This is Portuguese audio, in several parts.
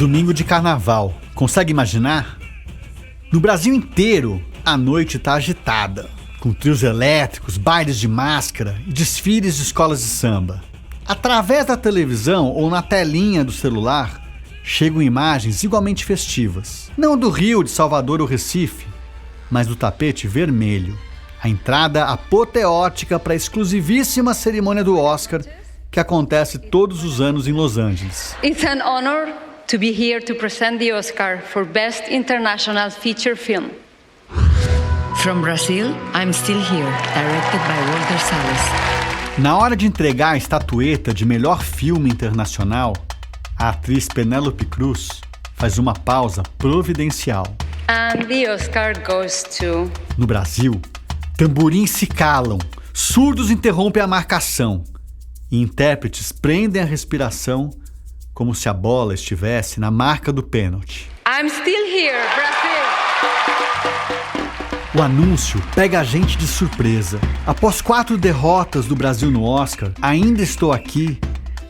Domingo de carnaval. Consegue imaginar? No Brasil inteiro, a noite está agitada, com trios elétricos, bailes de máscara e desfiles de escolas de samba. Através da televisão ou na telinha do celular, chegam imagens igualmente festivas. Não do Rio, de Salvador ou Recife, mas do tapete vermelho. A entrada apoteótica para a exclusivíssima cerimônia do Oscar, que acontece todos os anos em Los Angeles. It's an honor to be here to present the Oscar for Best International Feature Film. From Brazil, I'm Still Here, directed by Walter Salles. Na hora de entregar a estatueta de melhor filme internacional, a atriz Penélope Cruz faz uma pausa providencial. And the Oscar goes to... No Brasil, tamborins se calam, surdos interrompem a marcação e intérpretes prendem a respiração como se a bola estivesse na marca do pênalti. I'm still here, Brasil! O anúncio pega a gente de surpresa. Após 4 derrotas do Brasil no Oscar, Ainda Estou Aqui,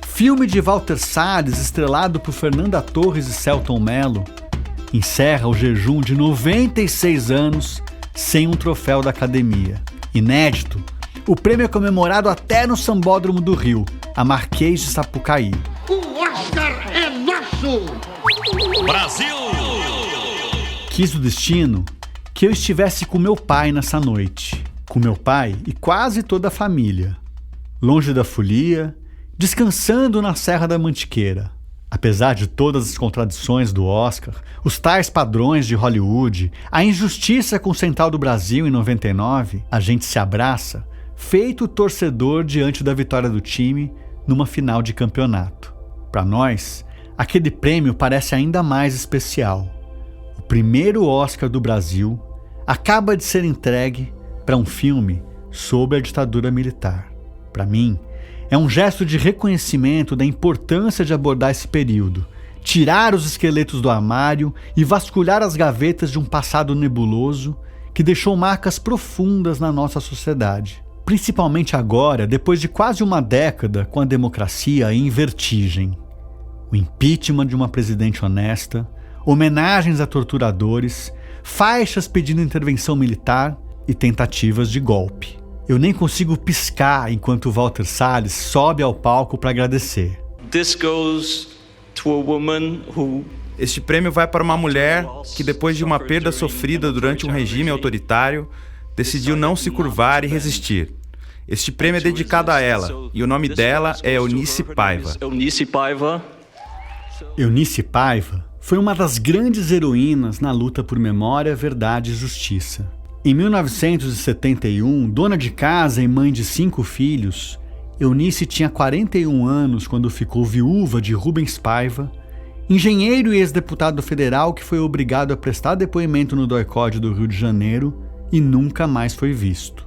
filme de Walter Salles estrelado por Fernanda Torres e Selton Mello, encerra o jejum de 96 anos sem um troféu da Academia. Inédito, o prêmio é comemorado até no Sambódromo do Rio, a Marquês de Sapucaí. O Oscar é nosso! Brasil! Quis o destino que eu estivesse com meu pai nessa noite. Com meu pai e quase toda a família. Longe da folia, descansando na Serra da Mantiqueira. Apesar de todas as contradições do Oscar, os tais padrões de Hollywood, a injustiça com o Central do Brasil em 99, a gente se abraça, feito torcedor diante da vitória do time numa final de campeonato. Para nós, aquele prêmio parece ainda mais especial. O primeiro Oscar do Brasil acaba de ser entregue para um filme sobre a ditadura militar. Para mim, é um gesto de reconhecimento da importância de abordar esse período, tirar os esqueletos do armário e vasculhar as gavetas de um passado nebuloso que deixou marcas profundas na nossa sociedade. Principalmente agora, depois de quase uma década com a democracia em vertigem. O impeachment de uma presidente honesta, homenagens a torturadores, faixas pedindo intervenção militar e tentativas de golpe. Eu nem consigo piscar enquanto Walter Salles sobe ao palco para agradecer. Este prêmio vai para uma mulher que, depois de uma perda sofrida durante um regime autoritário, decidiu não se curvar e resistir. Este prêmio é dedicado a ela, e o nome dela é Eunice Paiva. Eunice Paiva foi uma das grandes heroínas na luta por memória, verdade e justiça. Em 1971, dona de casa e mãe de 5 filhos, Eunice tinha 41 anos quando ficou viúva de Rubens Paiva, engenheiro e ex-deputado federal que foi obrigado a prestar depoimento no DOI-CODE do Rio de Janeiro e nunca mais foi visto.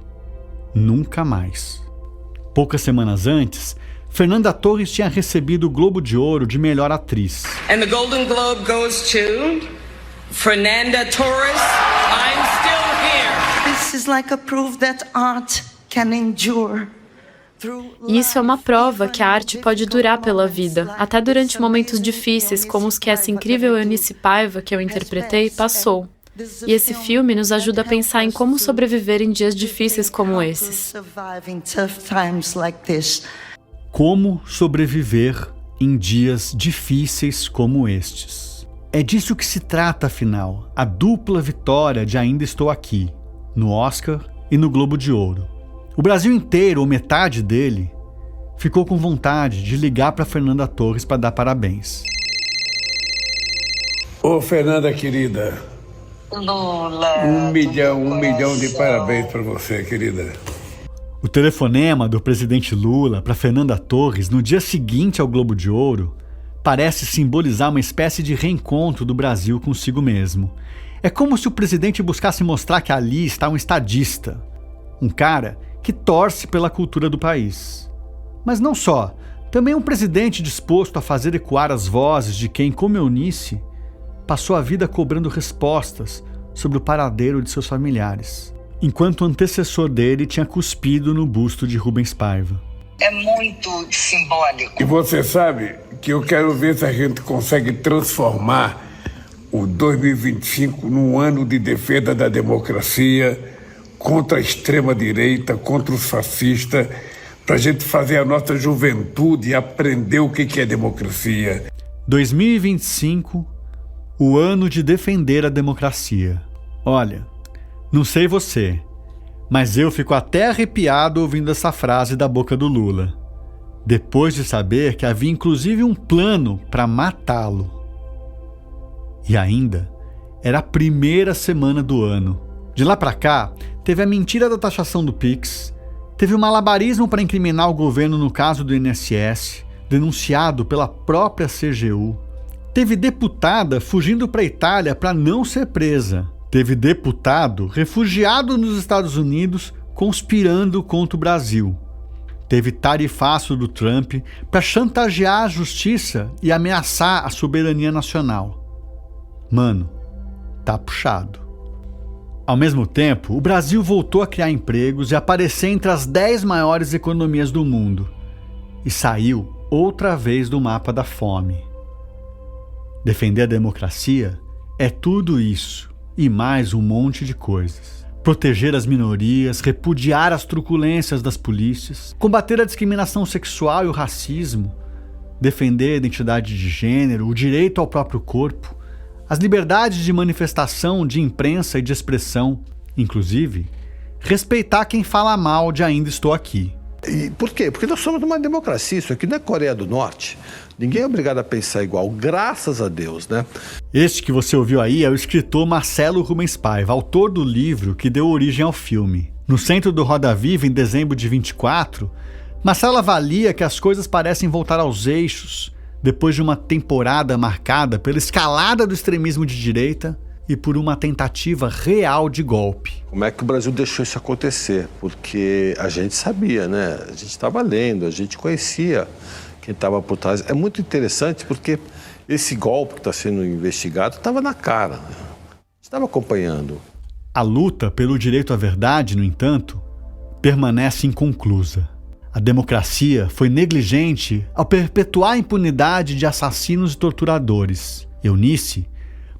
Nunca mais. Poucas semanas antes, Fernanda Torres tinha recebido o Globo de Ouro de melhor atriz. And the Golden Globe goes to Fernanda Torres. I'm still here. This is like a proof that art can endure. Isso é uma prova que a arte pode durar pela vida, até durante momentos difíceis, como os que essa incrível Eunice Paiva, que eu interpretei, passou. E esse filme nos ajuda a pensar em como sobreviver em dias difíceis como esses. Como sobreviver em dias difíceis como estes. É disso que se trata, afinal, a dupla vitória de Ainda Estou Aqui, no Oscar e no Globo de Ouro. O Brasil inteiro, ou metade dele, ficou com vontade de ligar para Fernanda Torres para dar parabéns. Ô, Fernanda querida. Lula. Um milhão de parabéns para você, querida. O telefonema do presidente Lula para Fernanda Torres no dia seguinte ao Globo de Ouro parece simbolizar uma espécie de reencontro do Brasil consigo mesmo. É como se o presidente buscasse mostrar que ali está um estadista, um cara que torce pela cultura do país. Mas não só, também um presidente disposto a fazer ecoar as vozes de quem, como Eunice, passou a vida cobrando respostas sobre o paradeiro de seus familiares, enquanto o antecessor dele tinha cuspido no busto de Rubens Paiva. É muito simbólico. E você sabe que eu quero ver se a gente consegue transformar o 2025 num ano de defesa da democracia contra a extrema-direita, contra os fascistas, para a gente fazer a nossa juventude aprender o que é democracia. 2025, o ano de defender a democracia. Olha, não sei você, mas eu fico até arrepiado ouvindo essa frase da boca do Lula, depois de saber que havia inclusive um plano para matá-lo. E ainda, era a primeira semana do ano. De lá para cá, teve a mentira da taxação do Pix, teve o malabarismo para incriminar o governo no caso do INSS, denunciado pela própria CGU. Teve deputada fugindo para a Itália para não ser presa. Teve deputado refugiado nos Estados Unidos conspirando contra o Brasil. Teve tarifaço do Trump para chantagear a justiça e ameaçar a soberania nacional. Mano, tá puxado. Ao mesmo tempo, o Brasil voltou a criar empregos e aparecer entre as 10 maiores economias do mundo. E saiu outra vez do mapa da fome. Defender a democracia é tudo isso e mais um monte de coisas. Proteger as minorias, repudiar as truculências das polícias, combater a discriminação sexual e o racismo, defender a identidade de gênero, o direito ao próprio corpo, as liberdades de manifestação, de imprensa e de expressão, inclusive, respeitar quem fala mal de Ainda Estou Aqui. E por quê? Porque nós somos uma democracia, isso aqui não é Coreia do Norte. Ninguém é obrigado a pensar igual, graças a Deus, né? Este que você ouviu aí é o escritor Marcelo Rubens Paiva, autor do livro que deu origem ao filme. No centro do Roda Viva, em dezembro de 24, Marcelo avalia que as coisas parecem voltar aos eixos depois de uma temporada marcada pela escalada do extremismo de direita e por uma tentativa real de golpe. Como é que o Brasil deixou isso acontecer? Porque a gente sabia, né? A gente estava lendo, a gente conhecia quem estava por trás. É muito interessante porque esse golpe que está sendo investigado estava na cara, né? A gente estava acompanhando. A luta pelo direito à verdade, no entanto, permanece inconclusa. A democracia foi negligente ao perpetuar a impunidade de assassinos e torturadores. Eunice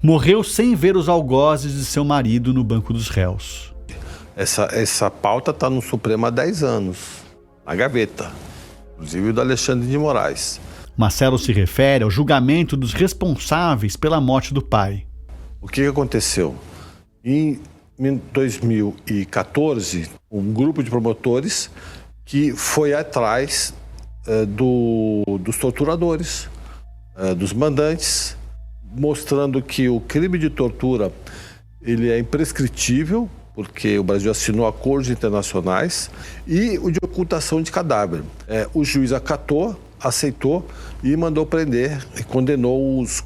morreu sem ver os algozes de seu marido no banco dos réus. Essa pauta está no Supremo há 10 anos, na gaveta, inclusive o do Alexandre de Moraes. Marcelo se refere ao julgamento dos responsáveis pela morte do pai. O que aconteceu? Em 2014, um grupo de promotores que foi atrás dos torturadores, dos mandantes, mostrando que o crime de tortura ele é imprescritível, porque o Brasil assinou acordos internacionais, e o de ocultação de cadáver. O juiz acatou, aceitou e mandou prender e condenou os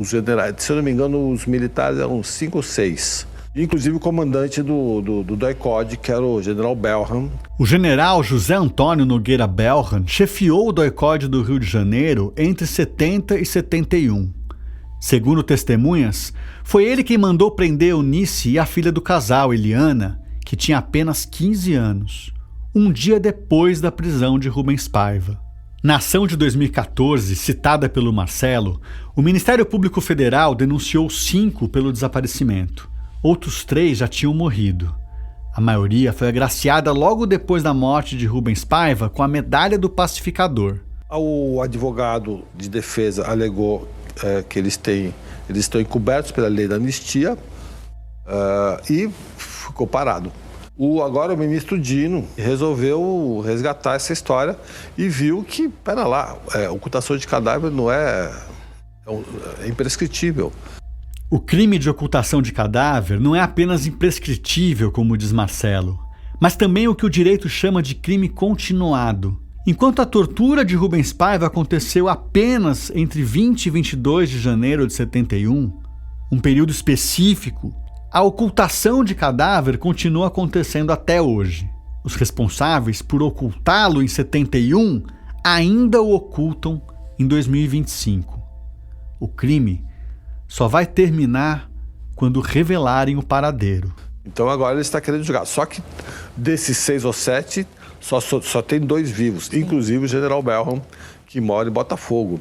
generais. Se eu não me engano, os militares eram 5 ou 6. Inclusive o comandante do DOI-CODE, que era o general Belham. O general José Antônio Nogueira Belham chefiou o DOI-CODE do Rio de Janeiro entre 70 e 71. Segundo testemunhas, foi ele quem mandou prender Eunice e a filha do casal, Eliana, que tinha apenas 15 anos, um dia depois da prisão de Rubens Paiva. Na ação de 2014, citada pelo Marcelo, o Ministério Público Federal denunciou 5 pelo desaparecimento. Outros 3 já tinham morrido. A maioria foi agraciada logo depois da morte de Rubens Paiva com a Medalha do Pacificador. O advogado de defesa alegou que eles estão encobertos pela lei da anistia e ficou parado. Agora o ministro Dino resolveu resgatar essa história e viu que, pera lá, ocultação de cadáver não é imprescritível. O crime de ocultação de cadáver não é apenas imprescritível, como diz Marcelo, mas também o que o direito chama de crime continuado. Enquanto a tortura de Rubens Paiva aconteceu apenas entre 20 e 22 de janeiro de 71, um período específico, a ocultação de cadáver continua acontecendo até hoje. Os responsáveis por ocultá-lo em 71 ainda o ocultam em 2025. O crime só vai terminar quando revelarem o paradeiro. Então agora ele está querendo julgar. Só que desses 6 ou 7, Só tem 2 vivos, inclusive o general Belham, que mora em Botafogo.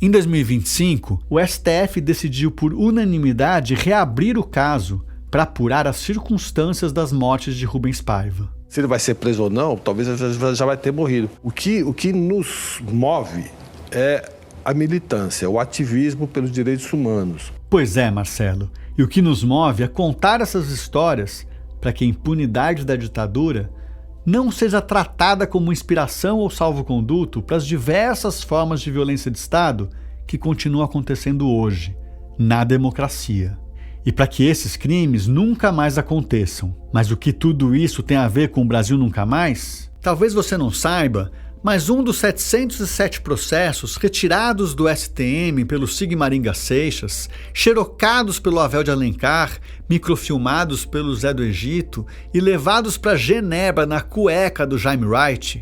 Em 2025, o STF decidiu por unanimidade reabrir o caso para apurar as circunstâncias das mortes de Rubens Paiva. Se ele vai ser preso ou não, talvez já vai ter morrido. O que nos move é a militância, o ativismo pelos direitos humanos. Pois é, Marcelo. E o que nos move é contar essas histórias para que a impunidade da ditadura não seja tratada como inspiração ou salvo-conduto para as diversas formas de violência de Estado que continuam acontecendo hoje, na democracia. E para que esses crimes nunca mais aconteçam. Mas o que tudo isso tem a ver com o Brasil Nunca Mais? Talvez você não saiba, mas um dos 707 processos retirados do STM pelo Sigmaringa Seixas, xerocados pelo Avel de Alencar, microfilmados pelo Zé do Egito e levados para Genebra na cueca do Jaime Wright,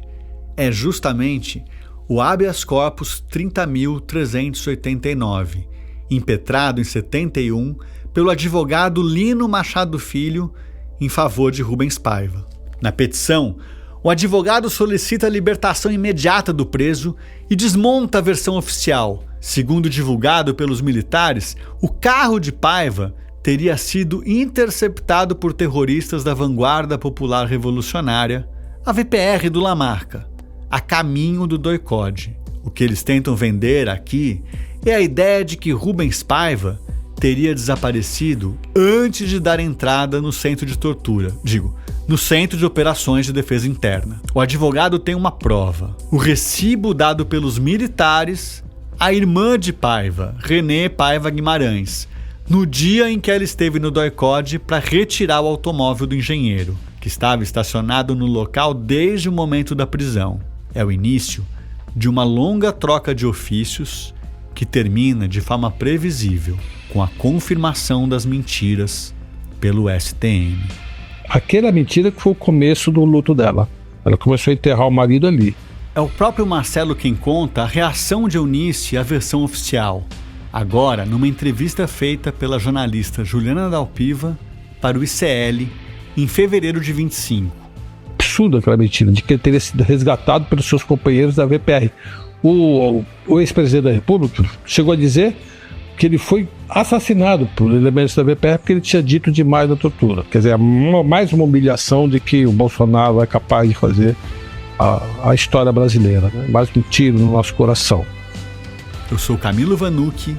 é justamente o habeas corpus 30.389, impetrado em 71 pelo advogado Lino Machado Filho em favor de Rubens Paiva. Na petição, o advogado solicita a libertação imediata do preso e desmonta a versão oficial. Segundo divulgado pelos militares, o carro de Paiva teria sido interceptado por terroristas da Vanguarda Popular Revolucionária, a VPR do Lamarca, a caminho do doicode. O que eles tentam vender aqui é a ideia de que Rubens Paiva teria desaparecido antes de dar entrada no centro de tortura, no Centro de Operações de Defesa Interna. O advogado tem uma prova: o recibo dado pelos militares à irmã de Paiva, Renê Paiva Guimarães, no dia em que ela esteve no doicode para retirar o automóvel do engenheiro, que estava estacionado no local desde o momento da prisão. É o início de uma longa troca de ofícios que termina de forma previsível com a confirmação das mentiras pelo STM. Aquela mentira que foi o começo do luto dela. Ela começou a enterrar o marido ali. É o próprio Marcelo quem conta a reação de Eunice à versão oficial, agora numa entrevista feita pela jornalista Juliana Dalpiva para o ICL em fevereiro de 25. Absurdo aquela mentira de que ele teria sido resgatado pelos seus companheiros da VPR. O ex-presidente da República chegou a dizer que ele foi assassinado por elementos da VPR porque ele tinha dito demais da tortura. Quer dizer, mais uma humilhação de que o Bolsonaro é capaz de fazer a história brasileira, né? Mais um tiro no nosso coração. Eu sou Camilo Vanucchi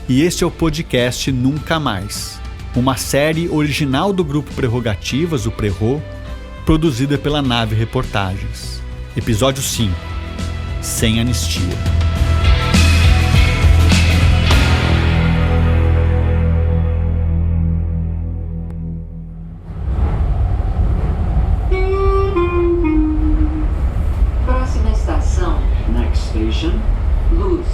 e este é o podcast Nunca Mais, uma série original do Grupo Prerrogativas, o Prerro, produzida pela Nave Reportagens. Episódio 5. Sem anistia. Próxima estação. Next station. Luz.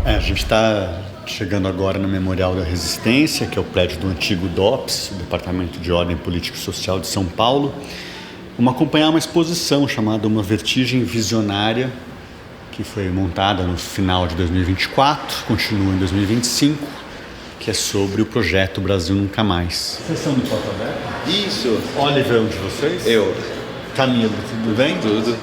A gente está chegando agora no Memorial da Resistência, que é o prédio do antigo DOPS, o Departamento de Ordem Política e Social de São Paulo. Vamos acompanhar uma exposição chamada Uma Vertigem Visionária, que foi montada no final de 2024, continua em 2025, que é sobre o projeto Brasil Nunca Mais. Vocês são do Porta Aberta? Isso. Oliver, um de vocês? Eu. Camilo, tudo bem? Tudo.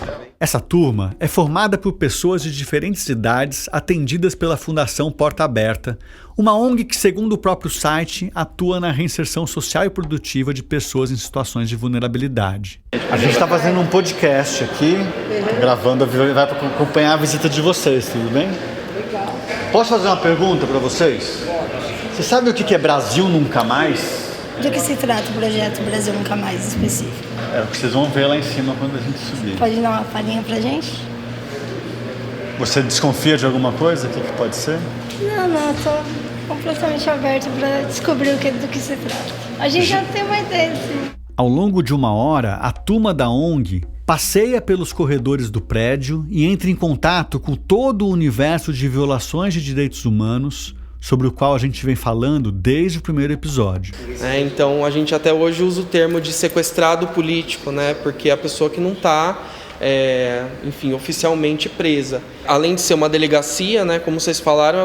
Essa turma é formada por pessoas de diferentes idades atendidas pela Fundação Porta Aberta, uma ONG que, segundo o próprio site, atua na reinserção social e produtiva de pessoas em situações de vulnerabilidade. A gente está fazendo um podcast aqui, gravando, vai para acompanhar a visita de vocês, tudo bem? Legal. Posso fazer uma pergunta para vocês? Você sabe o que é Brasil Nunca Mais? De que se trata o projeto Brasil Nunca Mais específico? É o que vocês vão ver lá em cima quando a gente subir. Pode dar uma palhinha pra gente? Você desconfia de alguma coisa? O que pode ser? Não, tô completamente aberto para descobrir do que se trata. A gente já tem uma ideia, sim. Ao longo de 1 hora, a turma da ONG passeia pelos corredores do prédio e entra em contato com todo o universo de violações de direitos humanos sobre o qual a gente vem falando desde o primeiro episódio. Então a gente até hoje usa o termo de sequestrado político, né? Porque a pessoa que não está enfim, oficialmente presa. Além de ser uma delegacia, né, como vocês falaram,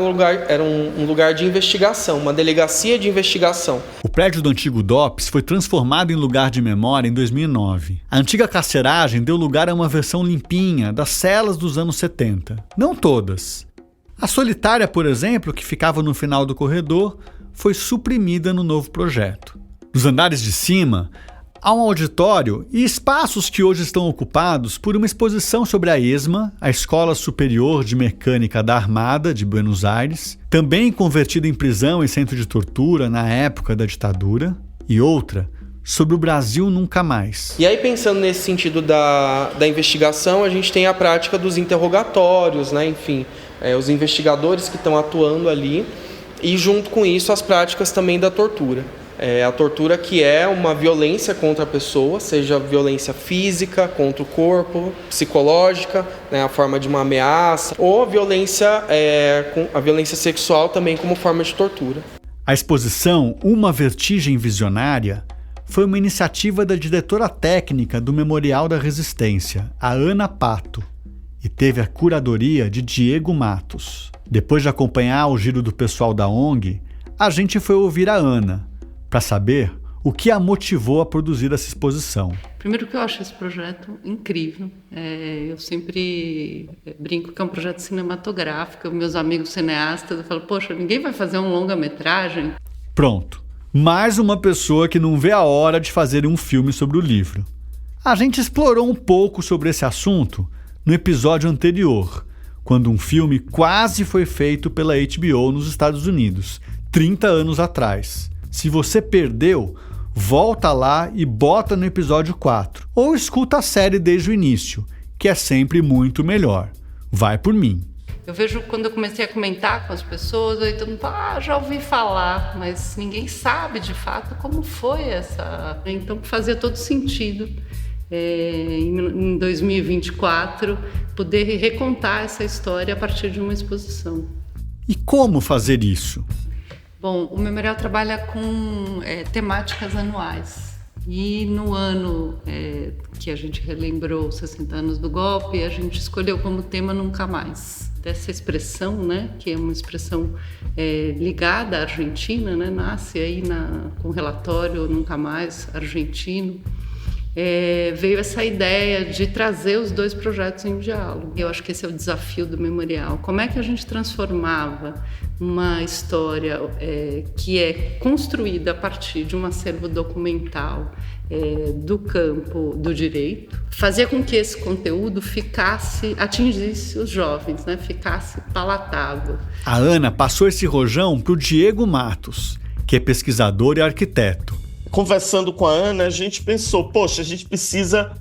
era um lugar de investigação, uma delegacia de investigação. O prédio do antigo DOPS foi transformado em lugar de memória em 2009. A antiga carceragem deu lugar a uma versão limpinha das celas dos anos 70. Não todas. A solitária, por exemplo, que ficava no final do corredor, foi suprimida no novo projeto. Nos andares de cima, há um auditório e espaços que hoje estão ocupados por uma exposição sobre a ESMA, a Escola Superior de Mecânica da Armada de Buenos Aires, também convertida em prisão e centro de tortura na época da ditadura, e outra sobre o Brasil Nunca Mais. E aí, pensando nesse sentido da investigação, a gente tem a prática dos interrogatórios, né? Enfim, os investigadores que estão atuando ali, e junto com isso as práticas também da tortura. A tortura, que é uma violência contra a pessoa, seja violência física contra o corpo, psicológica, né, a forma de uma ameaça, ou a violência sexual também como forma de tortura. A exposição Uma Vertigem Visionária foi uma iniciativa da diretora técnica do Memorial da Resistência, a Ana Pato, e teve a curadoria de Diego Matos. Depois de acompanhar o giro do pessoal da ONG, a gente foi ouvir a Ana, para saber o que a motivou a produzir essa exposição. Primeiro que eu acho esse projeto incrível. Eu sempre brinco que é um projeto cinematográfico. Meus amigos cineastas falam, poxa, ninguém vai fazer um longa-metragem? Pronto, mais uma pessoa que não vê a hora de fazer um filme sobre o livro. A gente explorou um pouco sobre esse assunto no episódio anterior, quando um filme quase foi feito pela HBO nos Estados Unidos, 30 anos atrás. Se você perdeu, volta lá e bota no episódio 4. Ou escuta a série desde o início, que é sempre muito melhor. Vai por mim. Eu vejo quando eu comecei a comentar com as pessoas, aí todo mundo fala, já ouvi falar, mas ninguém sabe de fato como foi essa... Então fazia todo sentido, em 2024, poder recontar essa história a partir de uma exposição. E como fazer isso? Bom, o Memorial trabalha com temáticas anuais. E no ano que a gente relembrou os 60 anos do golpe, a gente escolheu como tema Nunca Mais. Dessa expressão, né, que é uma expressão ligada à Argentina, né, nasce aí com o relatório Nunca Mais argentino, veio essa ideia de trazer os dois projetos em diálogo. Eu acho que esse é o desafio do Memorial. Como é que a gente transformava uma história que é construída a partir de um acervo documental do campo do direito, fazia com que esse conteúdo atingisse os jovens, né? Ficasse palatável. A Ana passou esse rojão para o Diego Matos, que é pesquisador e arquiteto. Conversando com a Ana, a gente pensou, poxa, a gente precisa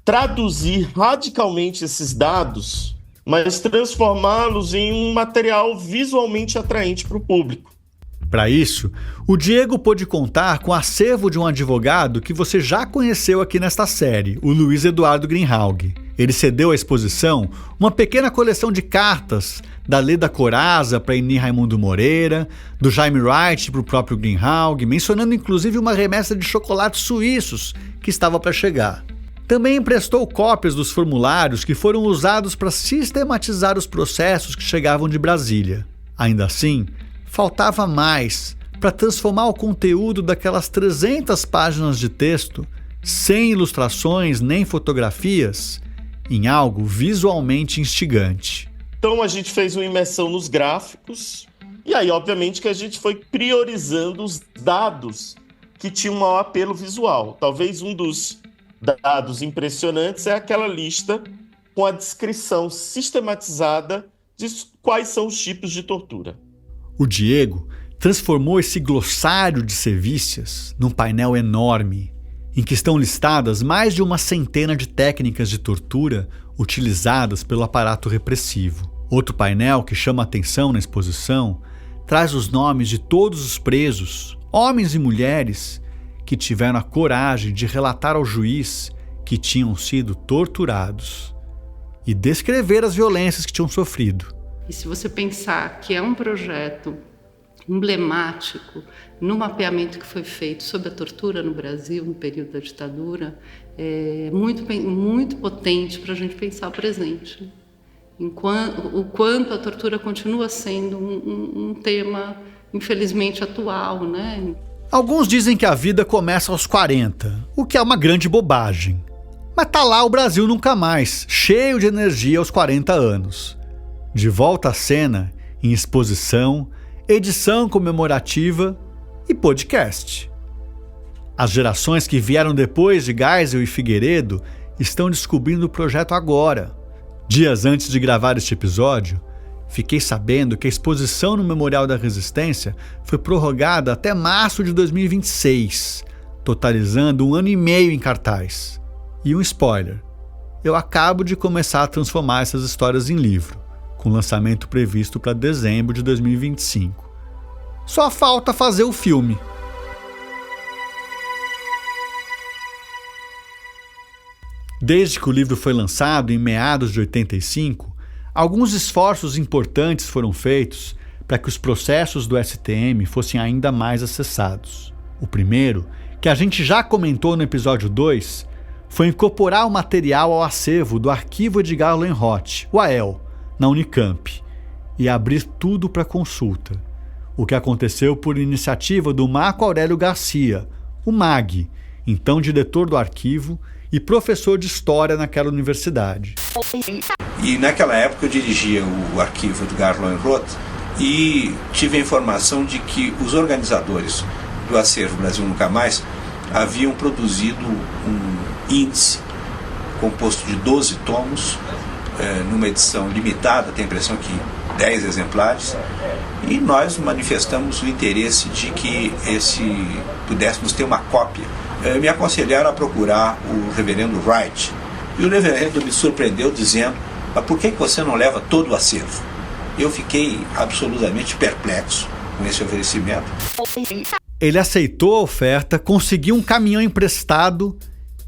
traduzir radicalmente esses dados, mas transformá-los em um material visualmente atraente para o público. Para isso, o Diego pôde contar com o acervo de um advogado que você já conheceu aqui nesta série, o Luiz Eduardo Greenhalgh. Ele cedeu à exposição uma pequena coleção de cartas da Leda Corazza para Eni Raimundo Moreira, do Jaime Wright para o próprio Greenhalgh, mencionando inclusive uma remessa de chocolates suíços que estava para chegar. Também emprestou cópias dos formulários que foram usados para sistematizar os processos que chegavam de Brasília. Ainda assim, faltava mais para transformar o conteúdo daquelas 300 páginas de texto, sem ilustrações nem fotografias, em algo visualmente instigante. Então a gente fez uma imersão nos gráficos e aí obviamente que a gente foi priorizando os dados que tinham um maior apelo visual. Talvez um dos dados impressionantes é aquela lista com a descrição sistematizada de quais são os tipos de tortura. O Diego transformou esse glossário de sevícias num painel enorme, em que estão listadas mais de uma centena de técnicas de tortura utilizadas pelo aparato repressivo. Outro painel que chama a atenção na exposição traz os nomes de todos os presos, homens e mulheres, que tiveram a coragem de relatar ao juiz que tinham sido torturados e descrever as violências que tinham sofrido. E se você pensar que é um projeto emblemático no mapeamento que foi feito sobre a tortura no Brasil no período da ditadura, é muito potente para a gente pensar o presente. O quanto a tortura continua sendo um tema, infelizmente, atual, né? Alguns dizem que a vida começa aos 40, o que é uma grande bobagem. Mas tá lá o Brasil Nunca Mais, cheio de energia aos 40 anos. De volta à cena, em exposição, edição comemorativa e podcast. As gerações que vieram depois de Geisel e Figueiredo estão descobrindo o projeto agora. Dias antes de gravar este episódio, fiquei sabendo que a exposição no Memorial da Resistência foi prorrogada até março de 2026, totalizando 1 ano e meio em cartaz. E um spoiler, eu acabo de começar a transformar essas histórias em livro, com lançamento previsto para dezembro de 2025. Só falta fazer o filme. Desde que o livro foi lançado em meados de 85, alguns esforços importantes foram feitos para que os processos do STM fossem ainda mais acessados. O primeiro, que a gente já comentou no episódio 2, foi incorporar o material ao acervo do Arquivo Edgar Lönnrot, o AEL, na Unicamp, e abrir tudo para consulta, o que aconteceu por iniciativa do Marco Aurélio Garcia, o MAG, então diretor do arquivo e professor de História naquela universidade. E naquela época eu dirigia o Arquivo Edgar Lönnrot e tive a informação de que os organizadores do Acervo Brasil Nunca Mais haviam produzido um índice composto de 12 tomos, numa edição limitada, tenho a impressão que 10 exemplares, e nós manifestamos o interesse de que pudéssemos ter uma cópia. Me aconselharam a procurar o reverendo Wright, e o reverendo me surpreendeu dizendo: mas por que você não leva todo o acervo? Eu fiquei absolutamente perplexo com esse oferecimento. Ele aceitou a oferta, conseguiu um caminhão emprestado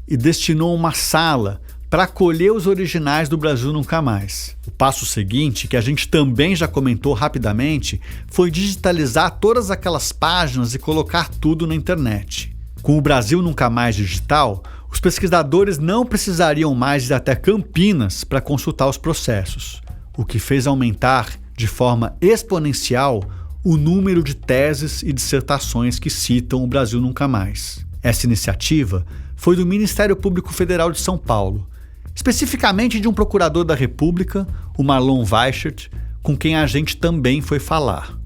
e destinou uma sala para acolher os originais do Brasil Nunca Mais. O passo seguinte, que a gente também já comentou rapidamente, foi digitalizar todas aquelas páginas e colocar tudo na internet. Com o Brasil Nunca Mais digital, os pesquisadores não precisariam mais ir até Campinas para consultar os processos, o que fez aumentar de forma exponencial o número de teses e dissertações que citam o Brasil Nunca Mais. Essa iniciativa foi do Ministério Público Federal de São Paulo, especificamente de um procurador da República, o Marlon Weichert, com quem a gente também foi falar.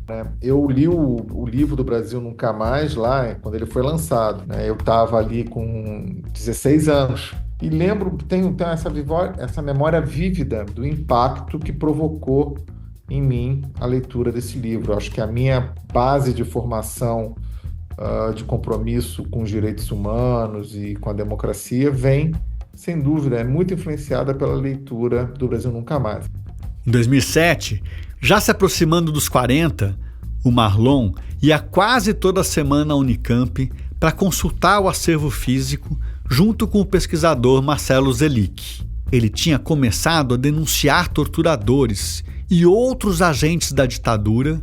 Eu li o livro do Brasil Nunca Mais lá quando ele foi lançado. Eu estava ali com 16 anos e lembro, tenho essa memória vívida do impacto que provocou em mim a leitura desse livro. Acho que a minha base de formação de compromisso com os direitos humanos e com a democracia vem, sem dúvida, é muito influenciada pela leitura do Brasil Nunca Mais. Em 2007, já se aproximando dos 40, o Marlon ia quase toda semana à Unicamp para consultar o acervo físico junto com o pesquisador Marcelo Zelic. Ele tinha começado a denunciar torturadores e outros agentes da ditadura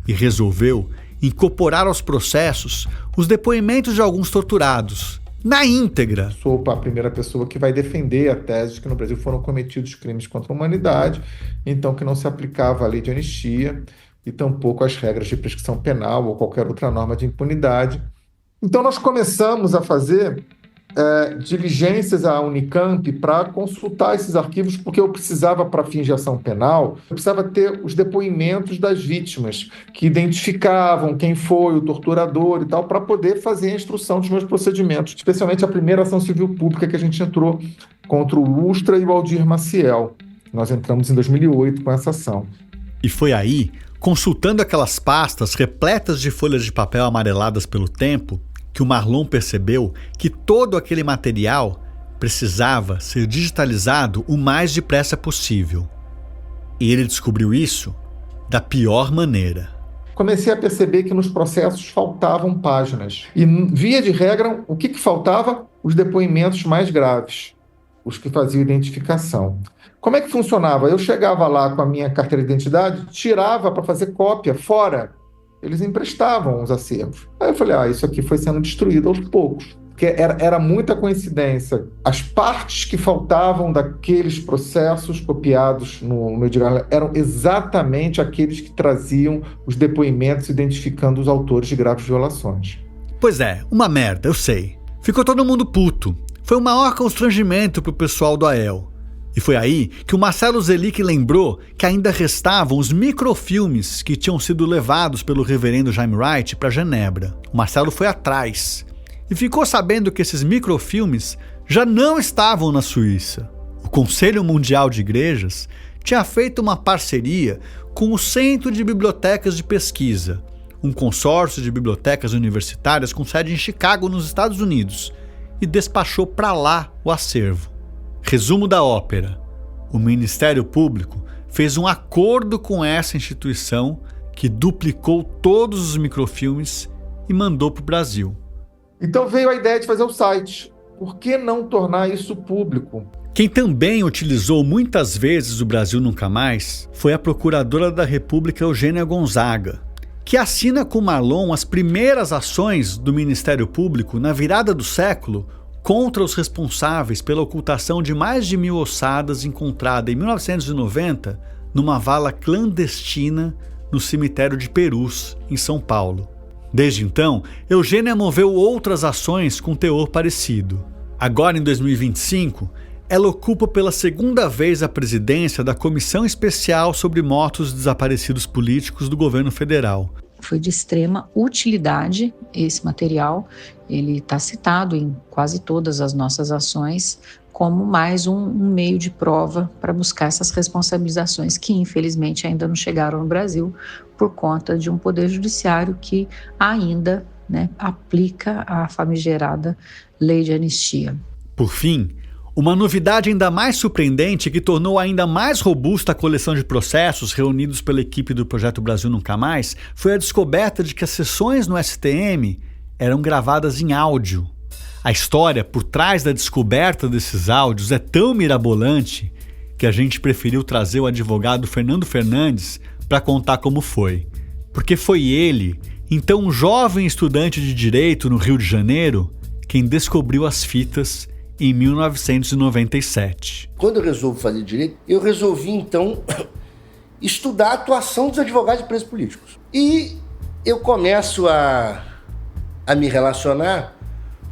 e resolveu incorporar aos processos os depoimentos de alguns torturados, na íntegra. Sou a primeira pessoa que vai defender a tese de que no Brasil foram cometidos crimes contra a humanidade, então que não se aplicava a lei de anistia e tampouco as regras de prescrição penal ou qualquer outra norma de impunidade. Então nós começamos a fazer diligências à Unicamp para consultar esses arquivos, porque eu precisava, para fins de ação penal, eu precisava ter os depoimentos das vítimas, que identificavam quem foi o torturador e tal, para poder fazer a instrução dos meus procedimentos, especialmente a primeira ação civil pública que a gente entrou contra o Ustra e o Aldir Maciel. Nós entramos em 2008 com essa ação. E foi aí, consultando aquelas pastas repletas de folhas de papel amareladas pelo tempo, que o Marlon percebeu que todo aquele material precisava ser digitalizado o mais depressa possível. E ele descobriu isso da pior maneira. Comecei a perceber que nos processos faltavam páginas. E, via de regra, o que faltava? Os depoimentos mais graves, os que faziam identificação. Como é que funcionava? Eu chegava lá com a minha carteira de identidade, tirava para fazer cópia fora. eles emprestavam os acervos. Aí eu falei, isso aqui foi sendo destruído aos poucos. Porque era muita coincidência. As partes que faltavam daqueles processos copiados no Edgar eram exatamente aqueles que traziam os depoimentos identificando os autores de graves violações. Pois é, uma merda, eu sei. Ficou todo mundo puto. Foi o maior constrangimento pro pessoal do AEL. E foi aí que o Marcelo Zelic lembrou que ainda restavam os microfilmes que tinham sido levados pelo reverendo Jaime Wright para Genebra. O Marcelo foi atrás e ficou sabendo que esses microfilmes já não estavam na Suíça. O Conselho Mundial de Igrejas tinha feito uma parceria com o Centro de Bibliotecas de Pesquisa, um consórcio de bibliotecas universitárias com sede em Chicago, nos Estados Unidos, e despachou para lá o acervo. Resumo da ópera: o Ministério Público fez um acordo com essa instituição que duplicou todos os microfilmes e mandou para o Brasil. Então veio a ideia de fazer o site. Por que não tornar isso público? Quem também utilizou muitas vezes o Brasil Nunca Mais foi a Procuradora da República Eugênia Gonzaga, que assina com Marlon as primeiras ações do Ministério Público na virada do século contra os responsáveis pela ocultação de mais de 1.000 ossadas encontrada em 1990 numa vala clandestina no cemitério de Perus, em São Paulo. Desde então, Eugênia moveu outras ações com teor parecido. Agora, em 2025, ela ocupa pela segunda vez a presidência da Comissão Especial sobre Mortos Desaparecidos Políticos do Governo Federal. Foi de extrema utilidade esse material. Ele está citado em quase todas as nossas ações como mais um meio de prova para buscar essas responsabilizações que, infelizmente, ainda não chegaram no Brasil por conta de um poder judiciário que ainda aplica a famigerada lei de anistia. Por fim, uma novidade ainda mais surpreendente que tornou ainda mais robusta a coleção de processos reunidos pela equipe do Projeto Brasil Nunca Mais foi a descoberta de que as sessões no STM eram gravadas em áudio. A história por trás da descoberta desses áudios é tão mirabolante que a gente preferiu trazer o advogado Fernando Fernandes para contar como foi. Porque foi ele, então um jovem estudante de Direito no Rio de Janeiro, quem descobriu as fitas em 1997. Quando eu resolvo fazer Direito, eu resolvi então estudar a atuação dos advogados de presos políticos. E eu começo a me relacionar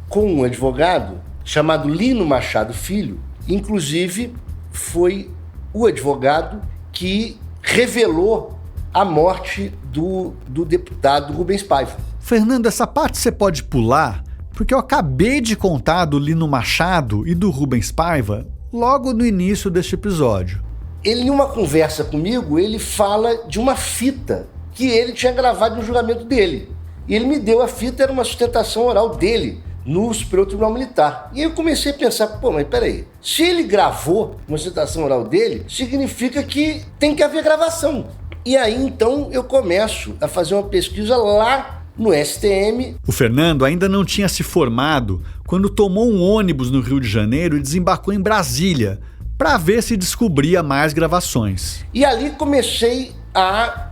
com um advogado chamado Lino Machado Filho. Inclusive, foi o advogado que revelou a morte do deputado Rubens Paiva. Fernando, essa parte você pode pular, porque eu acabei de contar do Lino Machado e do Rubens Paiva logo no início deste episódio. Ele, em uma conversa comigo, ele fala de uma fita que ele tinha gravado no julgamento dele. E ele me deu a fita, era uma sustentação oral dele no Superior Tribunal Militar. E eu comecei a pensar, mas peraí, se ele gravou uma sustentação oral dele, significa que tem que haver gravação. E aí, então, eu começo a fazer uma pesquisa lá no STM. O Fernando ainda não tinha se formado quando tomou um ônibus no Rio de Janeiro e desembarcou em Brasília para ver se descobria mais gravações. E ali comecei a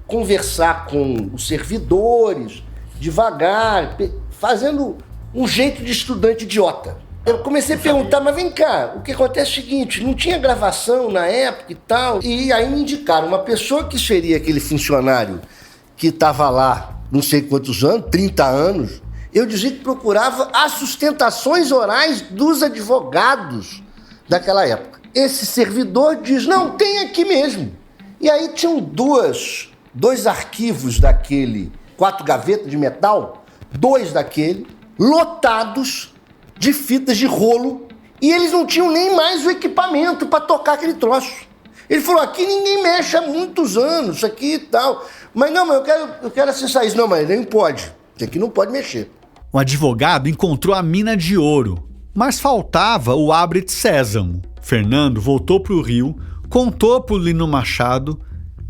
conversar com os servidores, devagar, fazendo um jeito de estudante idiota. Eu comecei a perguntar, mas vem cá, o que acontece é o seguinte, não tinha gravação na época e tal, e aí me indicaram uma pessoa que seria aquele funcionário que estava lá, não sei quantos anos, 30 anos, eu dizia que procurava as sustentações orais dos advogados daquela época. Esse servidor diz, não, tem aqui mesmo. E aí tinham dois arquivos daquele, 4 gavetas de metal, 2 daquele, lotados de fitas de rolo, e eles não tinham nem mais o equipamento para tocar aquele troço. Ele falou, aqui ninguém mexe há muitos anos, isso aqui e tal. Mas não, mas eu quero acessar isso. Não, mas nem pode. Isso aqui não pode mexer. O advogado encontrou a mina de ouro, mas faltava o abre de sésamo. Fernando voltou para o Rio, contou para o Lino Machado,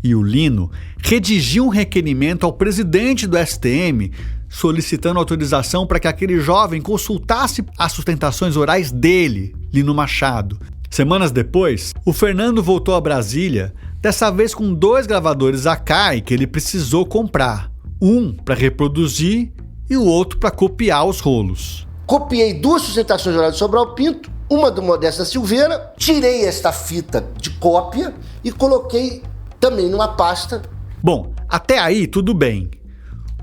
e o Lino redigiu um requerimento ao presidente do STM solicitando autorização para que aquele jovem consultasse as sustentações orais dele, Lino Machado. Semanas depois, o Fernando voltou a Brasília, dessa vez com 2 gravadores Akai que ele precisou comprar, um para reproduzir e o outro para copiar os rolos. Copiei 2 sustentações orais do Sobral Pinto, uma do Modesta Silveira, tirei esta fita de cópia e coloquei também numa pasta. Bom, até aí tudo bem.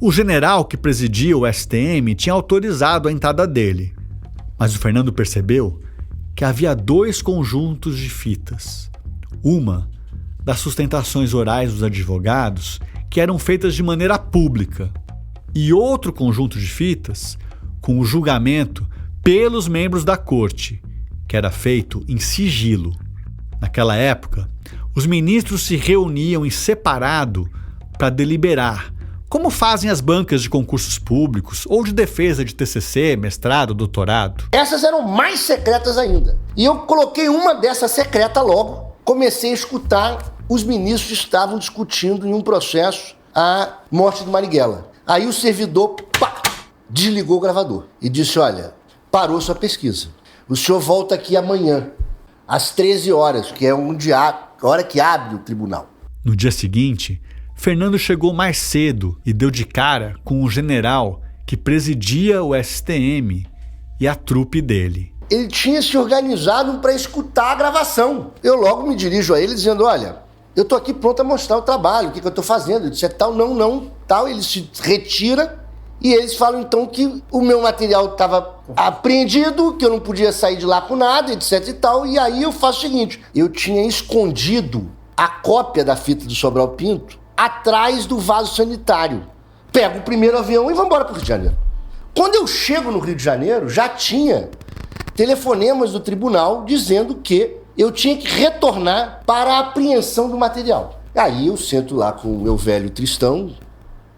O general que presidia o STM tinha autorizado a entrada dele, mas o Fernando percebeu que havia 2 conjuntos de fitas. Uma das sustentações orais dos advogados, que eram feitas de maneira pública, e outro conjunto de fitas com o julgamento pelos membros da corte, que era feito em sigilo. Naquela época, os ministros se reuniam em separado para deliberar, como fazem as bancas de concursos públicos ou de defesa de TCC, mestrado, doutorado. Essas eram mais secretas ainda. E eu coloquei uma dessas secreta logo. Comecei a escutar, os ministros estavam discutindo em um processo a morte do Marighella. Aí o servidor, desligou o gravador e disse, olha, parou sua pesquisa. O senhor volta aqui amanhã, às 13 horas, que é a hora que abre o tribunal. No dia seguinte, Fernando chegou mais cedo e deu de cara com o general que presidia o STM e a trupe dele. Ele tinha se organizado para escutar a gravação. Eu logo me dirijo a ele dizendo, olha, eu estou aqui pronto a mostrar o trabalho, o que eu estou fazendo. Ele disse, tal, não, tal. Ele se retira e eles falam então que o meu material estava apreendido, que eu não podia sair de lá com nada, etc e tal. E aí eu faço o seguinte, eu tinha escondido a cópia da fita do Sobral Pinto atrás do vaso sanitário. Pego o primeiro avião e vou embora para o Rio de Janeiro. Quando eu chego no Rio de Janeiro, já tinha telefonemas do tribunal dizendo que eu tinha que retornar para a apreensão do material. Aí eu sento lá com o meu velho Tristão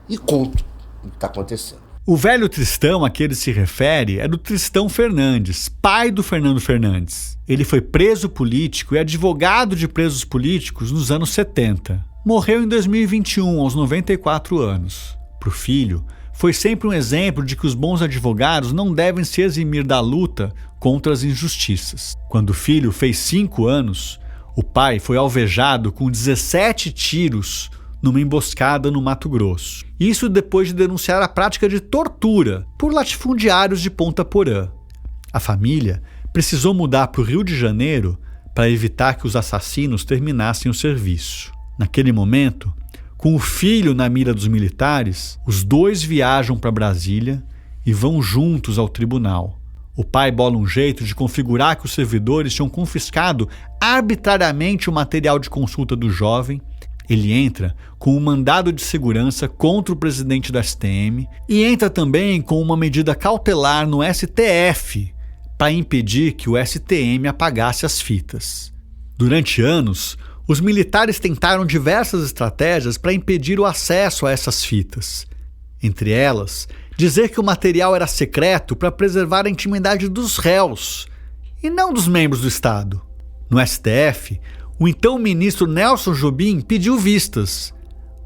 e conto o que está acontecendo. O velho Tristão a que ele se refere é do Tristão Fernandes, pai do Fernando Fernandes. Ele foi preso político e advogado de presos políticos nos anos 70. Morreu em 2021, aos 94 anos. Para o filho, foi sempre um exemplo de que os bons advogados não devem se eximir da luta contra as injustiças. Quando o filho fez 5 anos, o pai foi alvejado com 17 tiros numa emboscada no Mato Grosso. Isso depois de denunciar a prática de tortura por latifundiários de Ponta Porã. A família precisou mudar para o Rio de Janeiro para evitar que os assassinos terminassem o serviço. Naquele momento, com o filho na mira dos militares, os 2 viajam para Brasília e vão juntos ao tribunal. O pai bola um jeito de configurar que os servidores tinham confiscado arbitrariamente o material de consulta do jovem. Ele entra com um mandado de segurança contra o presidente do STM e entra também com uma medida cautelar no STF para impedir que o STM apagasse as fitas. Durante anos, os militares tentaram diversas estratégias para impedir o acesso a essas fitas. Entre elas, dizer que o material era secreto para preservar a intimidade dos réus e não dos membros do Estado. No STF, o então ministro Nelson Jobim pediu vistas,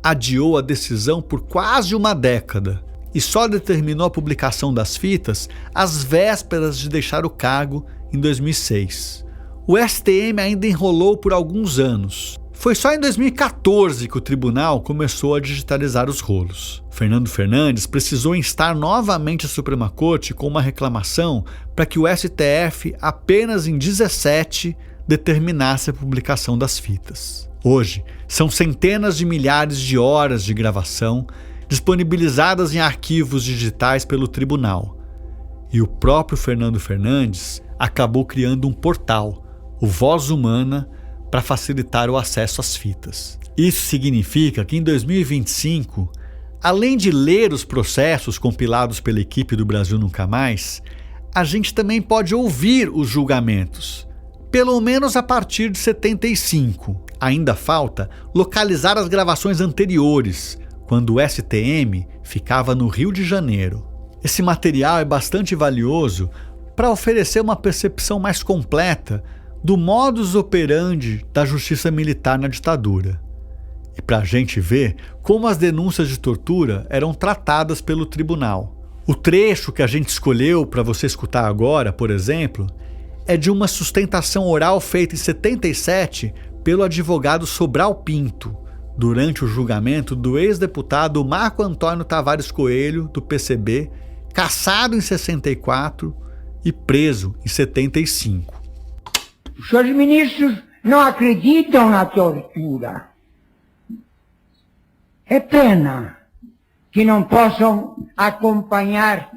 adiou a decisão por quase uma década e só determinou a publicação das fitas às vésperas de deixar o cargo em 2006. O STM ainda enrolou por alguns anos. Foi só em 2014 que o tribunal começou a digitalizar os rolos. Fernando Fernandes precisou instar novamente a Suprema Corte com uma reclamação para que o STF, apenas em 2017, determinasse a publicação das fitas. Hoje, são centenas de milhares de horas de gravação disponibilizadas em arquivos digitais pelo tribunal. E o próprio Fernando Fernandes acabou criando um portal, o Voz Humana, para facilitar o acesso às fitas. Isso significa que em 2025, além de ler os processos compilados pela equipe do Brasil Nunca Mais, a gente também pode ouvir os julgamentos, pelo menos a partir de 75. Ainda falta localizar as gravações anteriores, quando o STM ficava no Rio de Janeiro. Esse material é bastante valioso para oferecer uma percepção mais completa do modus operandi da justiça militar na ditadura. E para a gente ver como as denúncias de tortura eram tratadas pelo tribunal. O trecho que a gente escolheu para você escutar agora, por exemplo, é de uma sustentação oral feita em 77 pelo advogado Sobral Pinto, durante o julgamento do ex-deputado Marco Antônio Tavares Coelho, do PCB, cassado em 64 e preso em 75. Os senhores ministros não acreditam na tortura. É pena que não possam acompanhar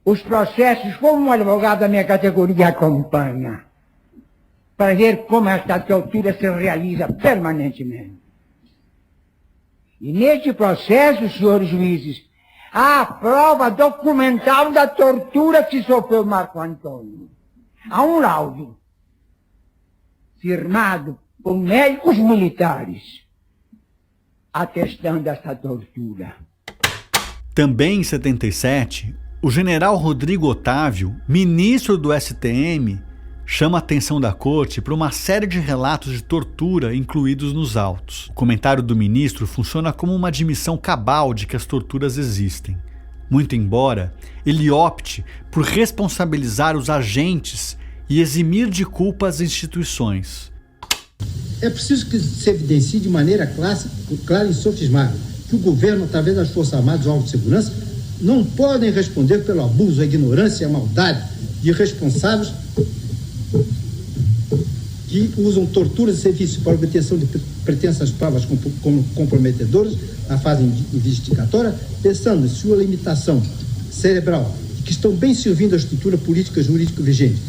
os processos como um advogado da minha categoria acompanha, para ver como esta tortura se realiza permanentemente. E neste processo, senhores juízes, há a prova documental da tortura que sofreu Marco Antônio. Há um laudo firmado por médicos militares atestando esta tortura. Também em 77, o general Rodrigo Otávio, ministro do STM, chama a atenção da corte para uma série de relatos de tortura incluídos nos autos. O comentário do ministro funciona como uma admissão cabal de que as torturas existem, muito embora ele opte por responsabilizar os agentes e eximir de culpa as instituições. É preciso que se evidencie de maneira clara e insofismável que o governo, através das Forças Armadas e órgãos de segurança, não podem responder pelo abuso, a ignorância e a maldade de responsáveis que usam torturas e serviços para obtenção de pretensas provas comprometedoras na fase investigatória, pensando em sua limitação cerebral, e que estão bem servindo a estrutura política jurídica vigente.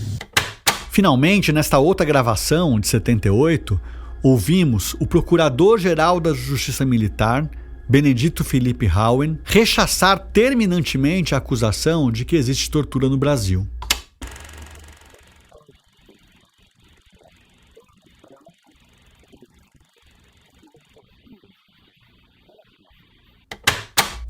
Finalmente, nesta outra gravação, de 78, ouvimos o Procurador-Geral da Justiça Militar, Benedito Felipe Hauen, rechaçar terminantemente a acusação de que existe tortura no Brasil.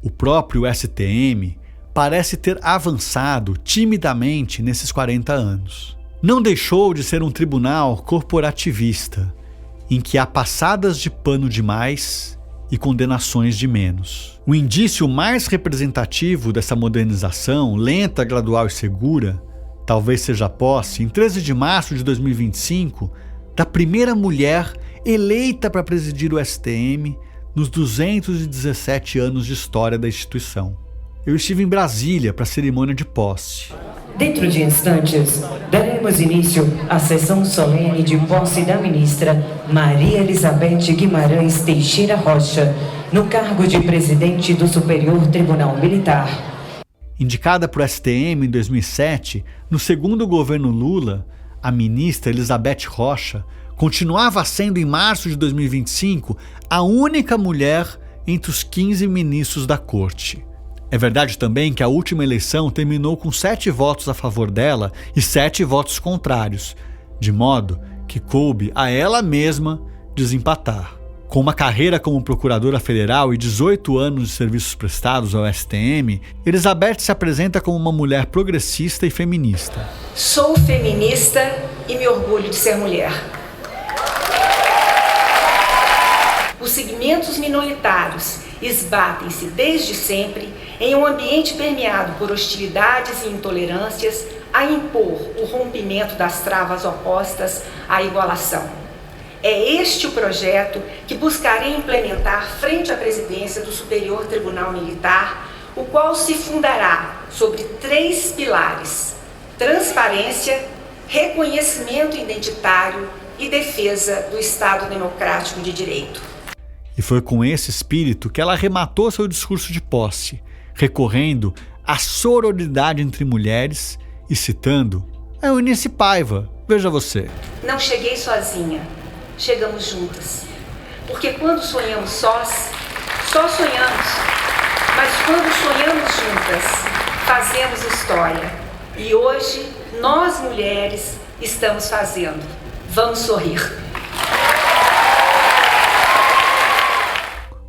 O próprio STM parece ter avançado timidamente nesses 40 anos. Não deixou de ser um tribunal corporativista, em que há passadas de pano demais e condenações de menos. O indício mais representativo dessa modernização, lenta, gradual e segura, talvez seja a posse, em 13 de março de 2025, da primeira mulher eleita para presidir o STM nos 217 anos de história da instituição. Eu estive em Brasília para a cerimônia de posse. Dentro de instantes, daremos início à sessão solene de posse da ministra Maria Elizabeth Guimarães Teixeira Rocha, no cargo de presidente do Superior Tribunal Militar. Indicada para o STM em 2007, no segundo governo Lula, a ministra Elizabeth Rocha continuava sendo, em março de 2025, a única mulher entre os 15 ministros da corte. É verdade também que a última eleição terminou com 7 votos a favor dela e 7 votos contrários, de modo que coube a ela mesma desempatar. Com uma carreira como procuradora federal e 18 anos de serviços prestados ao STM, Elizabeth se apresenta como uma mulher progressista e feminista. Sou feminista e me orgulho de ser mulher. Os segmentos minoritários esbatem-se desde sempre em um ambiente permeado por hostilidades e intolerâncias a impor o rompimento das travas opostas à igualação. É este o projeto que buscarei implementar frente à presidência do Superior Tribunal Militar, o qual se fundará sobre 3 pilares: transparência, reconhecimento identitário e defesa do Estado Democrático de Direito. E foi com esse espírito que ela arrematou seu discurso de posse, recorrendo à sororidade entre mulheres e citando a Eunice Paiva. Veja você. Não cheguei sozinha, chegamos juntas. Porque quando sonhamos sós, só sonhamos. Mas quando sonhamos juntas, fazemos história. E hoje, nós mulheres estamos fazendo. Vamos sorrir.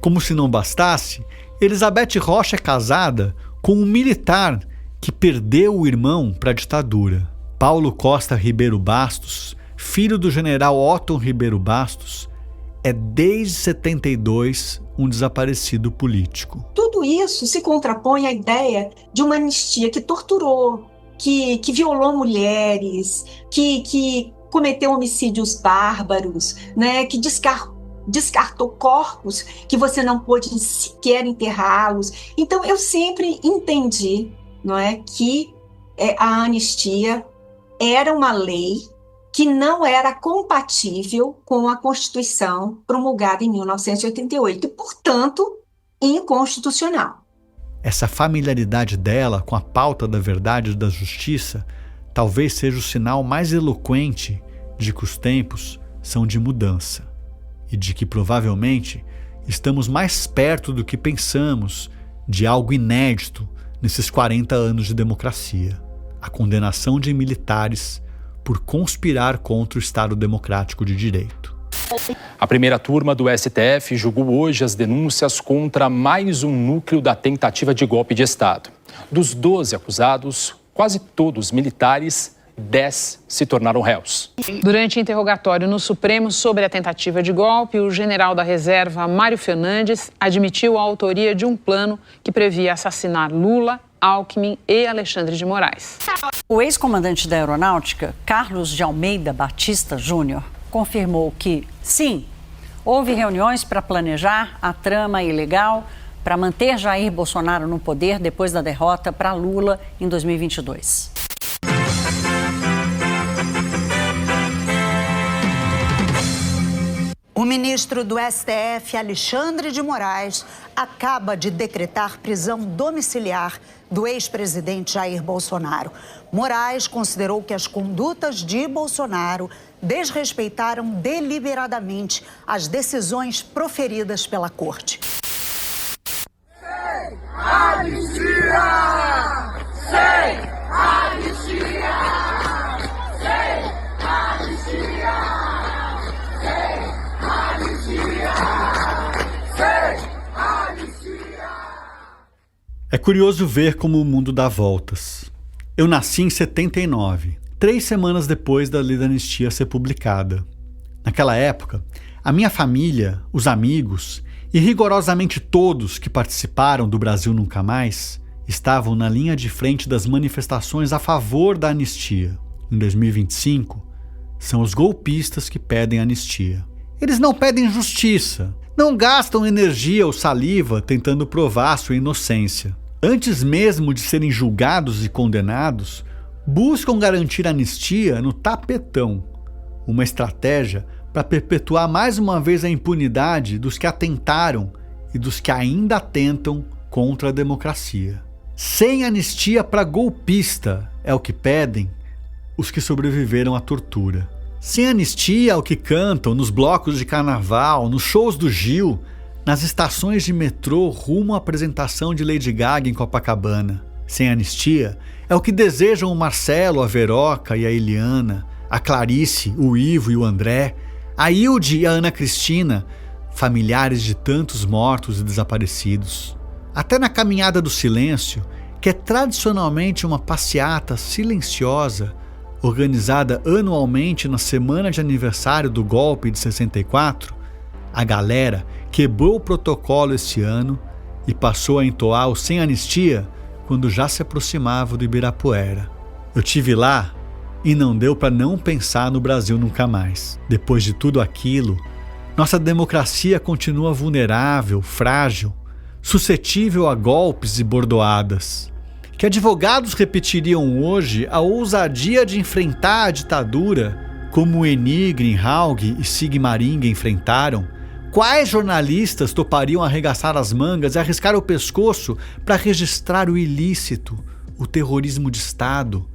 Como se não bastasse, Elizabeth Rocha é casada com um militar que perdeu o irmão para a ditadura. Paulo Costa Ribeiro Bastos, filho do general Otton Ribeiro Bastos, é desde 72 um desaparecido político. Tudo isso se contrapõe à ideia de uma anistia que torturou, que violou mulheres, que cometeu homicídios bárbaros, né, que descartou corpos que você não pôde sequer enterrá-los. Então, eu sempre entendi, não é, que a anistia era uma lei que não era compatível com a Constituição promulgada em 1988 e, portanto, inconstitucional. Essa familiaridade dela com a pauta da verdade e da justiça talvez seja o sinal mais eloquente de que os tempos são de mudança e de que provavelmente estamos mais perto do que pensamos de algo inédito nesses 40 anos de democracia: a condenação de militares por conspirar contra o Estado Democrático de Direito. A primeira turma do STF julgou hoje as denúncias contra mais um núcleo da tentativa de golpe de Estado. Dos 12 acusados, quase todos militares, 10 se tornaram réus. Durante interrogatório no Supremo sobre a tentativa de golpe, o general da reserva Mário Fernandes admitiu a autoria de um plano que previa assassinar Lula, Alckmin e Alexandre de Moraes. O ex-comandante da Aeronáutica, Carlos de Almeida Batista Júnior, confirmou que, sim, houve reuniões para planejar a trama ilegal para manter Jair Bolsonaro no poder depois da derrota para Lula em 2022. O ministro do STF, Alexandre de Moraes, acaba de decretar prisão domiciliar do ex-presidente Jair Bolsonaro. Moraes considerou que as condutas de Bolsonaro desrespeitaram deliberadamente as decisões proferidas pela Corte. Sem anistia! Sem anistia! Sem anistia! Sem anistia! Sem anistia! É curioso ver como o mundo dá voltas. Eu nasci em 79, 3 semanas depois da lei da anistia ser publicada. Naquela época, a minha família, os amigos e rigorosamente todos que participaram do Brasil Nunca Mais estavam na linha de frente das manifestações a favor da anistia. Em 2025, são os golpistas que pedem anistia. Eles não pedem justiça, não gastam energia ou saliva tentando provar sua inocência. Antes mesmo de serem julgados e condenados, buscam garantir anistia no tapetão, uma estratégia para perpetuar mais uma vez a impunidade dos que atentaram e dos que ainda atentam contra a democracia. Sem anistia para golpista é o que pedem os que sobreviveram à tortura. Sem anistia é o que cantam nos blocos de carnaval, nos shows do Gil, nas estações de metrô rumo à apresentação de Lady Gaga em Copacabana. Sem anistia é o que desejam o Marcelo, a Veroca e a Eliana, a Clarice, o Ivo e o André, a Hilde e a Ana Cristina, familiares de tantos mortos e desaparecidos. Até na Caminhada do Silêncio, que é tradicionalmente uma passeata silenciosa, organizada anualmente na semana de aniversário do golpe de 64, a galera quebrou o protocolo esse ano e passou a entoar o Sem Anistia quando já se aproximava do Ibirapuera. Eu tive lá e não deu para não pensar no Brasil Nunca Mais. Depois de tudo aquilo, nossa democracia continua vulnerável, frágil, suscetível a golpes e bordoadas. Que advogados repetiriam hoje a ousadia de enfrentar a ditadura como Enigre, Haug e Sigmaringa enfrentaram? Quais jornalistas topariam arregaçar as mangas e arriscar o pescoço para registrar o ilícito, o terrorismo de Estado,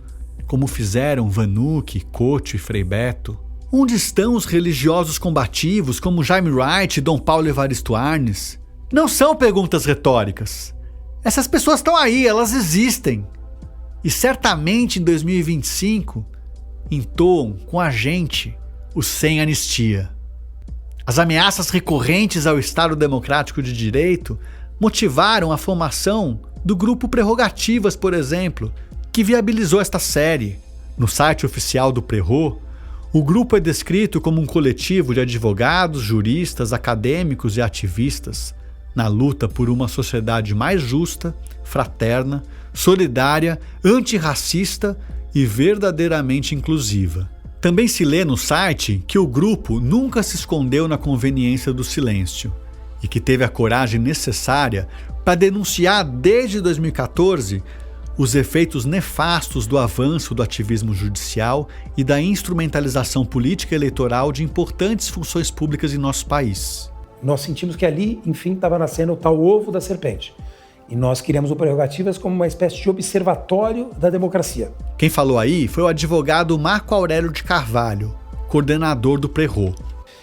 como fizeram Vanucci, Couto e Frei Beto? Onde estão os religiosos combativos como Jaime Wright e Dom Paulo Evaristo Arnes? Não são perguntas retóricas. Essas pessoas estão aí, elas existem. E certamente em 2025 entoam com a gente o Sem Anistia. As ameaças recorrentes ao Estado Democrático de Direito motivaram a formação do Grupo Prerrogativas, por exemplo, que viabilizou esta série. No site oficial do Prerro, o grupo é descrito como um coletivo de advogados, juristas, acadêmicos e ativistas na luta por uma sociedade mais justa, fraterna, solidária, antirracista e verdadeiramente inclusiva. Também se lê no site que o grupo nunca se escondeu na conveniência do silêncio e que teve a coragem necessária para denunciar desde 2014 os efeitos nefastos do avanço do ativismo judicial e da instrumentalização política eleitoral de importantes funções públicas em nosso país. Nós sentimos que ali, enfim, estava nascendo o tal ovo da serpente. E nós criamos o Prerrogativas como uma espécie de observatório da democracia. Quem falou aí foi o advogado Marco Aurélio de Carvalho, coordenador do Prerro.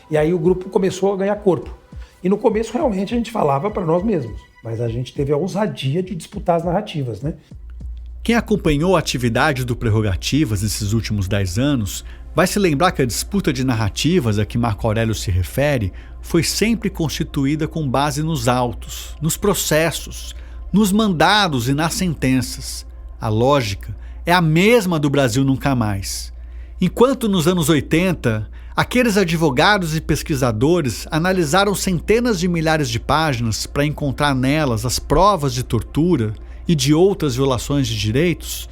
E aí o grupo começou a ganhar corpo. E no começo realmente a gente falava para nós mesmos, mas a gente teve a ousadia de disputar as narrativas, né? Quem acompanhou a atividade do Prerrogativas nesses últimos 10 anos vai se lembrar que a disputa de narrativas a que Marco Aurélio se refere foi sempre constituída com base nos autos, nos processos, nos mandados e nas sentenças. A lógica é a mesma do Brasil Nunca Mais. Enquanto nos anos 80, aqueles advogados e pesquisadores analisaram centenas de milhares de páginas para encontrar nelas as provas de tortura e de outras violações de direitos,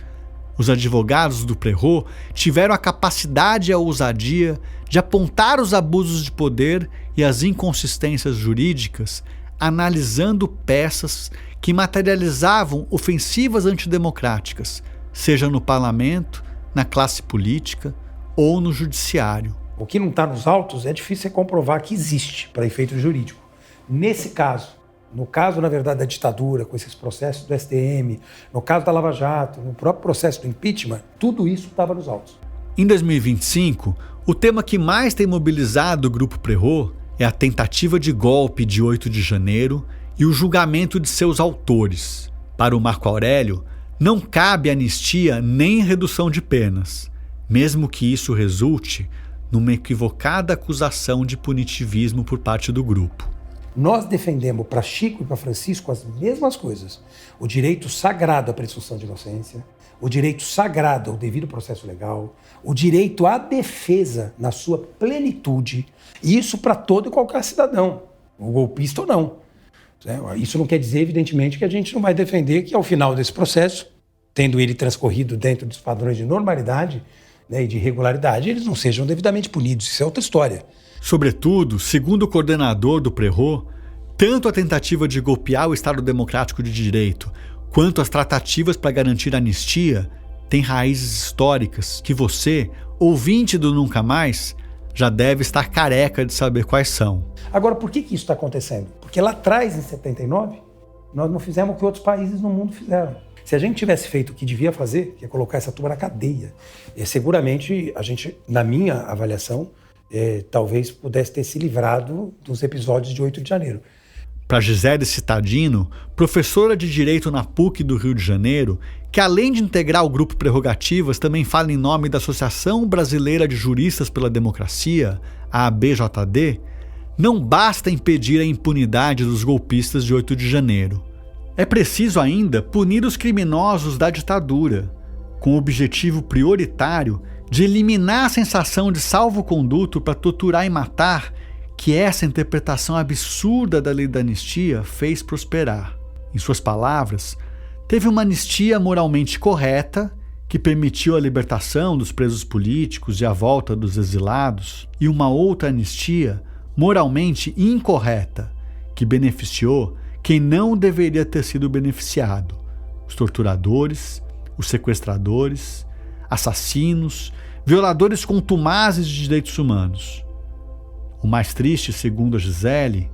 os advogados do Prerro tiveram a capacidade e a ousadia de apontar os abusos de poder e as inconsistências jurídicas, analisando peças que materializavam ofensivas antidemocráticas, seja no parlamento, na classe política ou no judiciário. O que não está nos autos é difícil comprovar que existe para efeito jurídico. Nesse caso, no caso, na verdade, da ditadura, com esses processos do STM, no caso da Lava Jato, no próprio processo do impeachment, tudo isso estava nos autos. Em 2025, o tema que mais tem mobilizado o Grupo Prerro é a tentativa de golpe de 8 de janeiro e o julgamento de seus autores. Para o Marco Aurélio, não cabe anistia nem redução de penas, mesmo que isso resulte numa equivocada acusação de punitivismo por parte do grupo. Nós defendemos para Chico e para Francisco as mesmas coisas. O direito sagrado à presunção de inocência, o direito sagrado ao devido processo legal, o direito à defesa na sua plenitude, e isso para todo e qualquer cidadão, o golpista ou não. Isso não quer dizer, evidentemente, que a gente não vai defender que ao final desse processo, tendo ele transcorrido dentro dos padrões de normalidade, né, e de regularidade, eles não sejam devidamente punidos. Isso é outra história. Sobretudo, segundo o coordenador do Prerro, tanto a tentativa de golpear o Estado Democrático de Direito quanto as tratativas para garantir anistia têm raízes históricas que você, ouvinte do Nunca Mais, já deve estar careca de saber quais são. Agora, por que isso está acontecendo? Porque lá atrás, em 79, nós não fizemos o que outros países no mundo fizeram. Se a gente tivesse feito o que devia fazer, que é colocar essa turma na cadeia, seguramente a gente, na minha avaliação, talvez pudesse ter se livrado dos episódios de 8 de janeiro. Para Gisele Citadino, professora de Direito na PUC do Rio de Janeiro, que além de integrar o Grupo Prerrogativas, também fala em nome da Associação Brasileira de Juristas pela Democracia, a ABJD, não basta impedir a impunidade dos golpistas de 8 de janeiro. É preciso ainda punir os criminosos da ditadura, com o objetivo prioritário de eliminar a sensação de salvo-conduto para torturar e matar que essa interpretação absurda da lei da anistia fez prosperar. Em suas palavras, teve uma anistia moralmente correta que permitiu a libertação dos presos políticos e a volta dos exilados, e uma outra anistia moralmente incorreta que beneficiou quem não deveria ter sido beneficiado: os torturadores, os sequestradores, assassinos, violadores contumazes de direitos humanos. O mais triste, segundo a Gisele,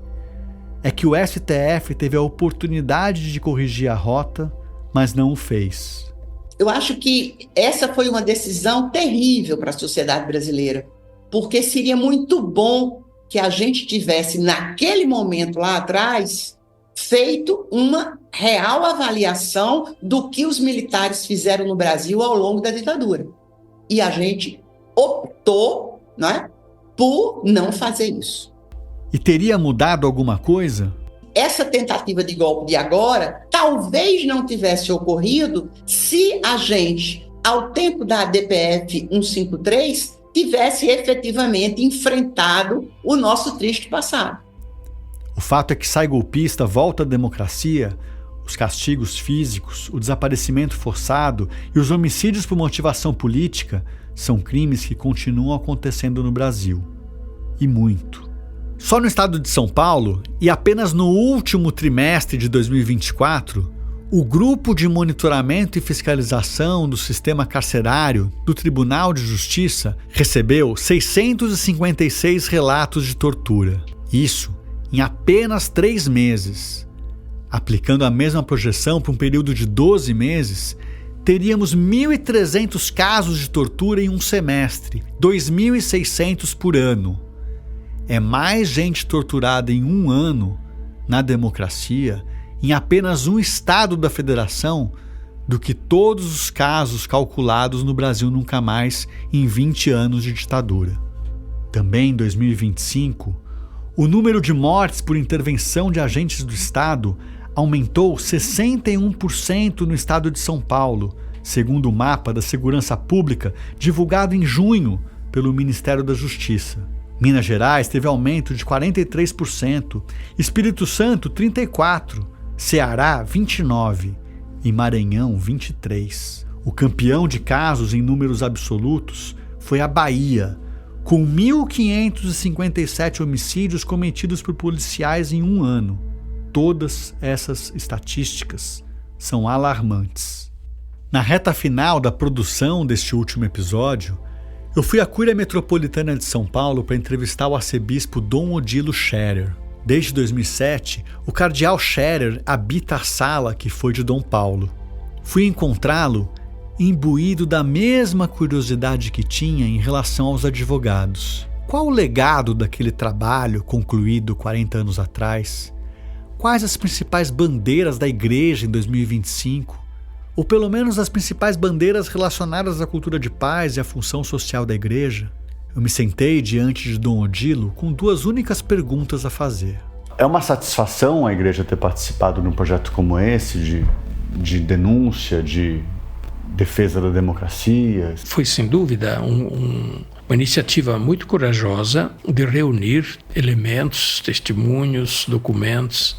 é que o STF teve a oportunidade de corrigir a rota, mas não o fez. Eu acho que essa foi uma decisão terrível para a sociedade brasileira, porque seria muito bom que a gente tivesse, naquele momento lá atrás, feito uma real avaliação do que os militares fizeram no Brasil ao longo da ditadura. E a gente optou, não é, por não fazer isso. E teria mudado alguma coisa? Essa tentativa de golpe de agora talvez não tivesse ocorrido se a gente, ao tempo da DPF 153, tivesse efetivamente enfrentado o nosso triste passado. O fato é que sai golpista, volta à democracia, os castigos físicos, o desaparecimento forçado e os homicídios por motivação política são crimes que continuam acontecendo no Brasil. E muito. Só no estado de São Paulo, e apenas no último trimestre de 2024, o Grupo de Monitoramento e Fiscalização do Sistema Carcerário do Tribunal de Justiça recebeu 656 relatos de tortura. Isso em apenas 3 meses. Aplicando a mesma projeção para um período de 12 meses, teríamos 1.300 casos de tortura em um semestre, 2.600 por ano. É mais gente torturada em um ano, na democracia, em apenas um estado da federação, do que todos os casos calculados no Brasil Nunca Mais em 20 anos de ditadura. Também em 2025, o número de mortes por intervenção de agentes do Estado aumentou 61% no estado de São Paulo, segundo o mapa da Segurança Pública divulgado em junho pelo Ministério da Justiça. Minas Gerais teve aumento de 43%, Espírito Santo 34%, Ceará 29% e Maranhão 23%. O campeão de casos em números absolutos foi a Bahia, com 1.557 homicídios cometidos por policiais em um ano. Todas essas estatísticas são alarmantes. Na reta final da produção deste último episódio, eu fui à Cúria Metropolitana de São Paulo para entrevistar o arcebispo Dom Odilo Scherer. Desde 2007, o cardeal Scherer habita a sala que foi de Dom Paulo. Fui encontrá-lo imbuído da mesma curiosidade que tinha em relação aos advogados. Qual o legado daquele trabalho concluído 40 anos atrás? Quais as principais bandeiras da Igreja em 2025? Ou pelo menos as principais bandeiras relacionadas à cultura de paz e à função social da Igreja? Eu me sentei diante de Dom Odilo com 2 únicas perguntas a fazer. É uma satisfação a Igreja ter participado num projeto como esse, de denúncia, de defesa da democracia? Foi, sem dúvida, uma iniciativa muito corajosa de reunir elementos, testemunhos, documentos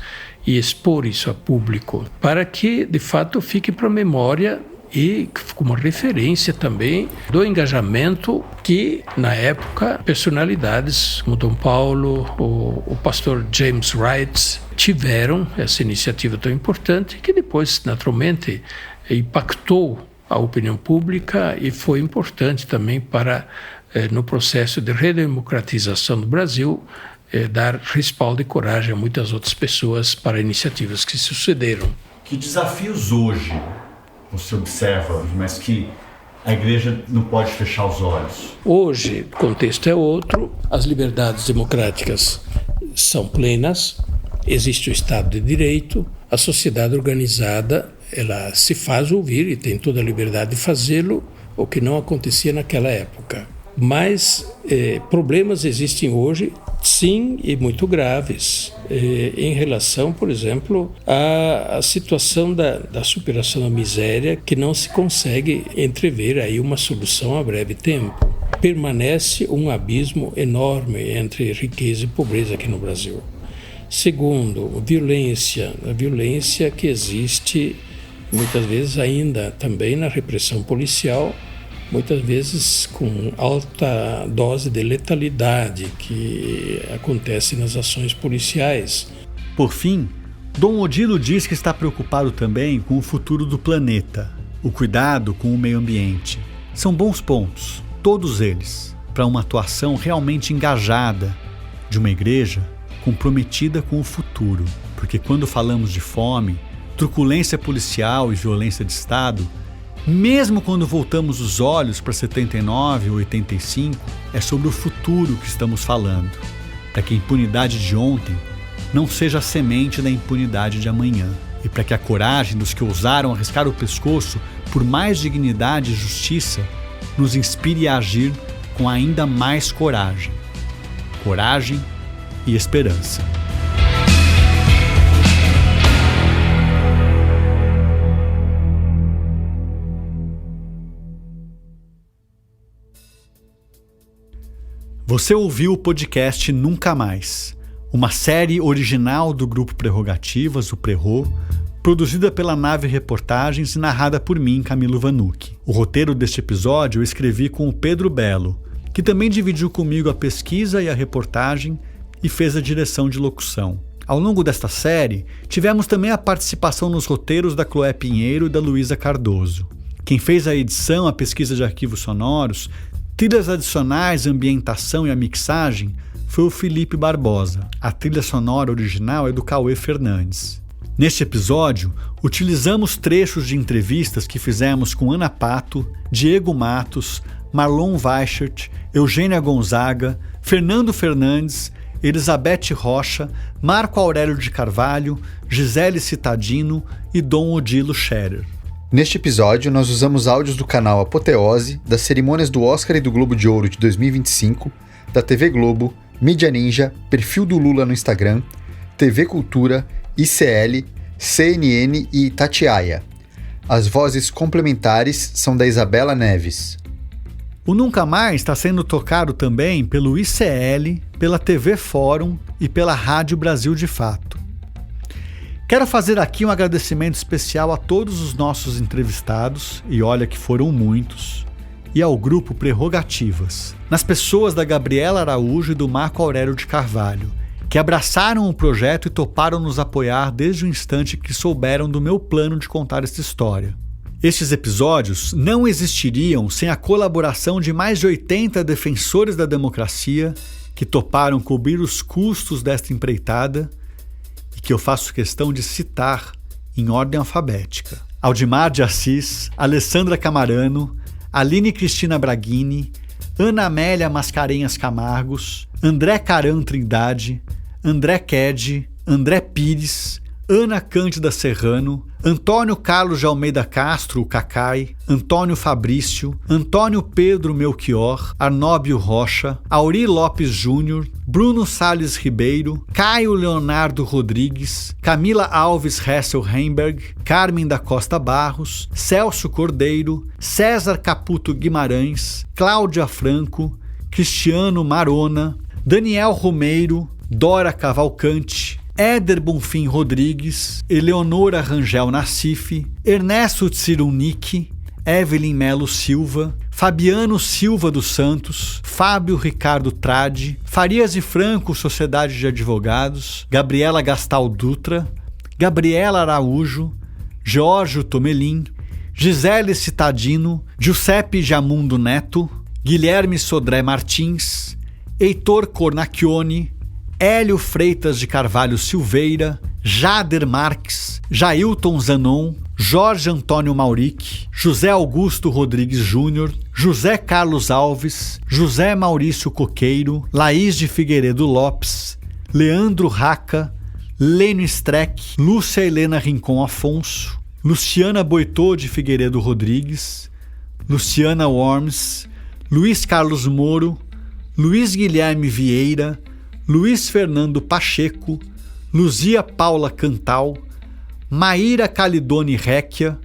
e expor isso a público, para que, de fato, fique para a memória e como referência também do engajamento que, na época, personalidades como Dom Paulo, o pastor James Wright, tiveram essa iniciativa tão importante que depois, naturalmente, impactou a opinião pública e foi importante também para, no processo de redemocratização do Brasil, dar respaldo e coragem a muitas outras pessoas para iniciativas que sucederam. Que desafios hoje você observa, mas que a Igreja não pode fechar os olhos? Hoje, o contexto é outro, as liberdades democráticas são plenas, existe o Estado de Direito, a sociedade organizada ela se faz ouvir e tem toda a liberdade de fazê-lo, o que não acontecia naquela época. Mas problemas existem hoje, sim, e muito graves, em relação, por exemplo, à situação da superação da miséria, que não se consegue entrever aí uma solução a breve tempo. Permanece um abismo enorme entre riqueza e pobreza aqui no Brasil. Segundo, a violência que existe muitas vezes ainda também na repressão policial, muitas vezes com alta dose de letalidade que acontece nas ações policiais. Por fim, Dom Odilo diz que está preocupado também com o futuro do planeta, o cuidado com o meio ambiente. São bons pontos, todos eles, para uma atuação realmente engajada de uma igreja comprometida com o futuro. Porque quando falamos de fome, truculência policial e violência de Estado, mesmo quando voltamos os olhos para 79 ou 85, é sobre o futuro que estamos falando, para que a impunidade de ontem não seja a semente da impunidade de amanhã, e para que a coragem dos que ousaram arriscar o pescoço por mais dignidade e justiça nos inspire a agir com ainda mais coragem e esperança. Você ouviu o podcast Nunca Mais, uma série original do Grupo Prerrogativas, o Prerro, produzida pela Nave Reportagens e narrada por mim, Camilo Vanucchi. O roteiro deste episódio eu escrevi com o Pedro Belo, que também dividiu comigo a pesquisa e a reportagem e fez a direção de locução. Ao longo desta série, tivemos também a participação nos roteiros da Chloé Pinheiro e da Luísa Cardoso. Quem fez a edição, a pesquisa de arquivos sonoros, trilhas adicionais, a ambientação e a mixagem foi o Felipe Barbosa. A trilha sonora original é do Cauê Fernandes. Neste episódio, utilizamos trechos de entrevistas que fizemos com Ana Pato, Diego Matos, Marlon Weichert, Eugênia Gonzaga, Fernando Fernandes, Elizabeth Rocha, Marco Aurélio de Carvalho, Gisele Citadino e Dom Odilo Scherer. Neste episódio, nós usamos áudios do canal Apoteose, das cerimônias do Oscar e do Globo de Ouro de 2025, da TV Globo, Mídia Ninja, Perfil do Lula no Instagram, TV Cultura, ICL, CNN e Itatiaia. As vozes complementares são da Isabela Neves. O Nunca Mais está sendo tocado também pelo ICL, pela TV Fórum e pela Rádio Brasil de Fato. Quero fazer aqui um agradecimento especial a todos os nossos entrevistados, e olha que foram muitos, e ao grupo Prerrogativas, nas pessoas da Gabriela Araújo e do Marco Aurélio de Carvalho, que abraçaram o projeto e toparam nos apoiar desde o instante que souberam do meu plano de contar esta história. Estes episódios não existiriam sem a colaboração de mais de 80 defensores da democracia que toparam cobrir os custos desta empreitada e que eu faço questão de citar em ordem alfabética. Aldimar de Assis, Alessandra Camarano, Aline Cristina Braghini, Ana Amélia Mascarenhas Camargos, André Caran Trindade, André Ked, André Pires, Ana Cândida Serrano, Antônio Carlos de Almeida Castro, o Cacai, Antônio Fabrício, Antônio Pedro Melchior, Arnóbio Rocha, Auri Lopes Júnior, Bruno Salles Ribeiro, Caio Leonardo Rodrigues, Camila Alves Hessel Heimberg, Carmen da Costa Barros, Celso Cordeiro, César Caputo Guimarães, Cláudia Franco, Cristiano Marona, Daniel Romeiro, Dora Cavalcante, Éder Bonfim Rodrigues, Eleonora Rangel Nassif, Ernesto Tsirunic, Evelyn Melo Silva, Fabiano Silva dos Santos, Fábio Ricardo Trade, Farias e Franco Sociedade de Advogados, Gabriela Gastal Dutra, Gabriela Araújo, Giorgio Tomelin, Gisele Citadino, Giuseppe Jamundo Neto, Guilherme Sodré Martins, Heitor Cornacchione, Hélio Freitas de Carvalho Silveira, Jader Marques, Jailton Zanon, Jorge Antônio Mauric, José Augusto Rodrigues Júnior, José Carlos Alves, José Maurício Coqueiro, Laís de Figueiredo Lopes, Leandro Raca, Lênio Streck, Lúcia Helena Rincon Afonso, Luciana Boitô de Figueiredo Rodrigues, Luciana Worms, Luiz Carlos Moro, Luiz Guilherme Vieira, Luiz Fernando Pacheco, Luzia Paula Cantal, Maíra Calidone Réquia,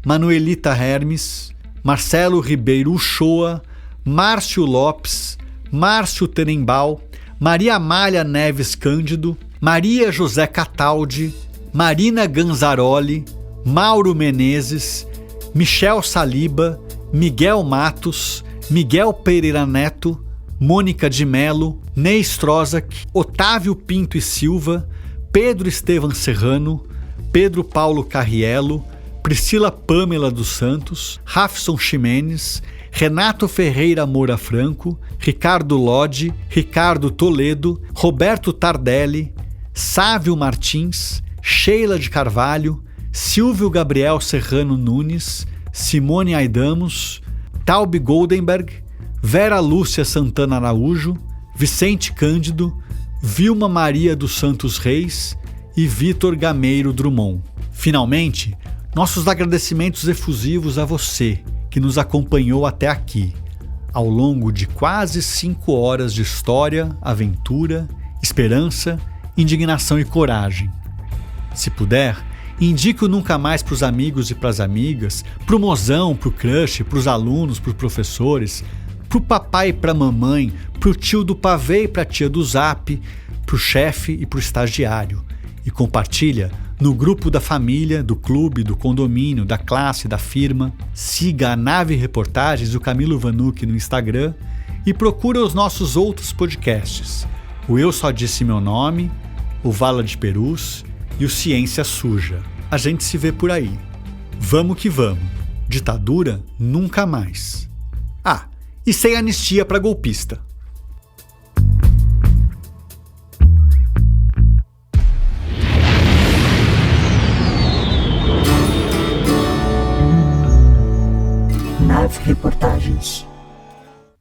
Manuelita Hermes, Marcelo Ribeiro Uchoa, Márcio Lopes, Márcio Tenembal, Maria Amália Neves Cândido, Maria José Cataldi, Marina Ganzaroli, Mauro Menezes, Michel Saliba, Miguel Matos, Miguel Pereira Neto, Mônica de Melo, Ney Strozak, Otávio Pinto e Silva, Pedro Estevam Serrano, Pedro Paulo Carriello, Priscila Pâmela dos Santos, Rafson Ximenes, Renato Ferreira Moura Franco, Ricardo Lodi, Ricardo Toledo, Roberto Tardelli, Sávio Martins, Sheila de Carvalho, Silvio Gabriel Serrano Nunes, Simone Aidamos, Taube Goldenberg, Vera Lúcia Santana Araújo, Vicente Cândido, Vilma Maria dos Santos Reis e Vitor Gameiro Drummond. Finalmente, nossos agradecimentos efusivos a você que nos acompanhou até aqui, ao longo de quase 5 horas de história, aventura, esperança, indignação e coragem. Se puder, indique o Nunca Mais para os amigos e para as amigas, para o mozão, para o crush, para os alunos, para os professores, para o papai e para a mamãe, para o tio do pavê e para a tia do zap, para o chefe e para o estagiário. E compartilha no grupo da família, do clube, do condomínio, da classe, da firma. Siga a Nave Reportagens do Camilo Vanucchi no Instagram e procura os nossos outros podcasts. O Eu Só Disse Meu Nome, o Vala de Perus e o Ciência Suja. A gente se vê por aí. Vamos que vamos. Ditadura nunca mais. Ah, e sem anistia para golpista. Nave Reportagens.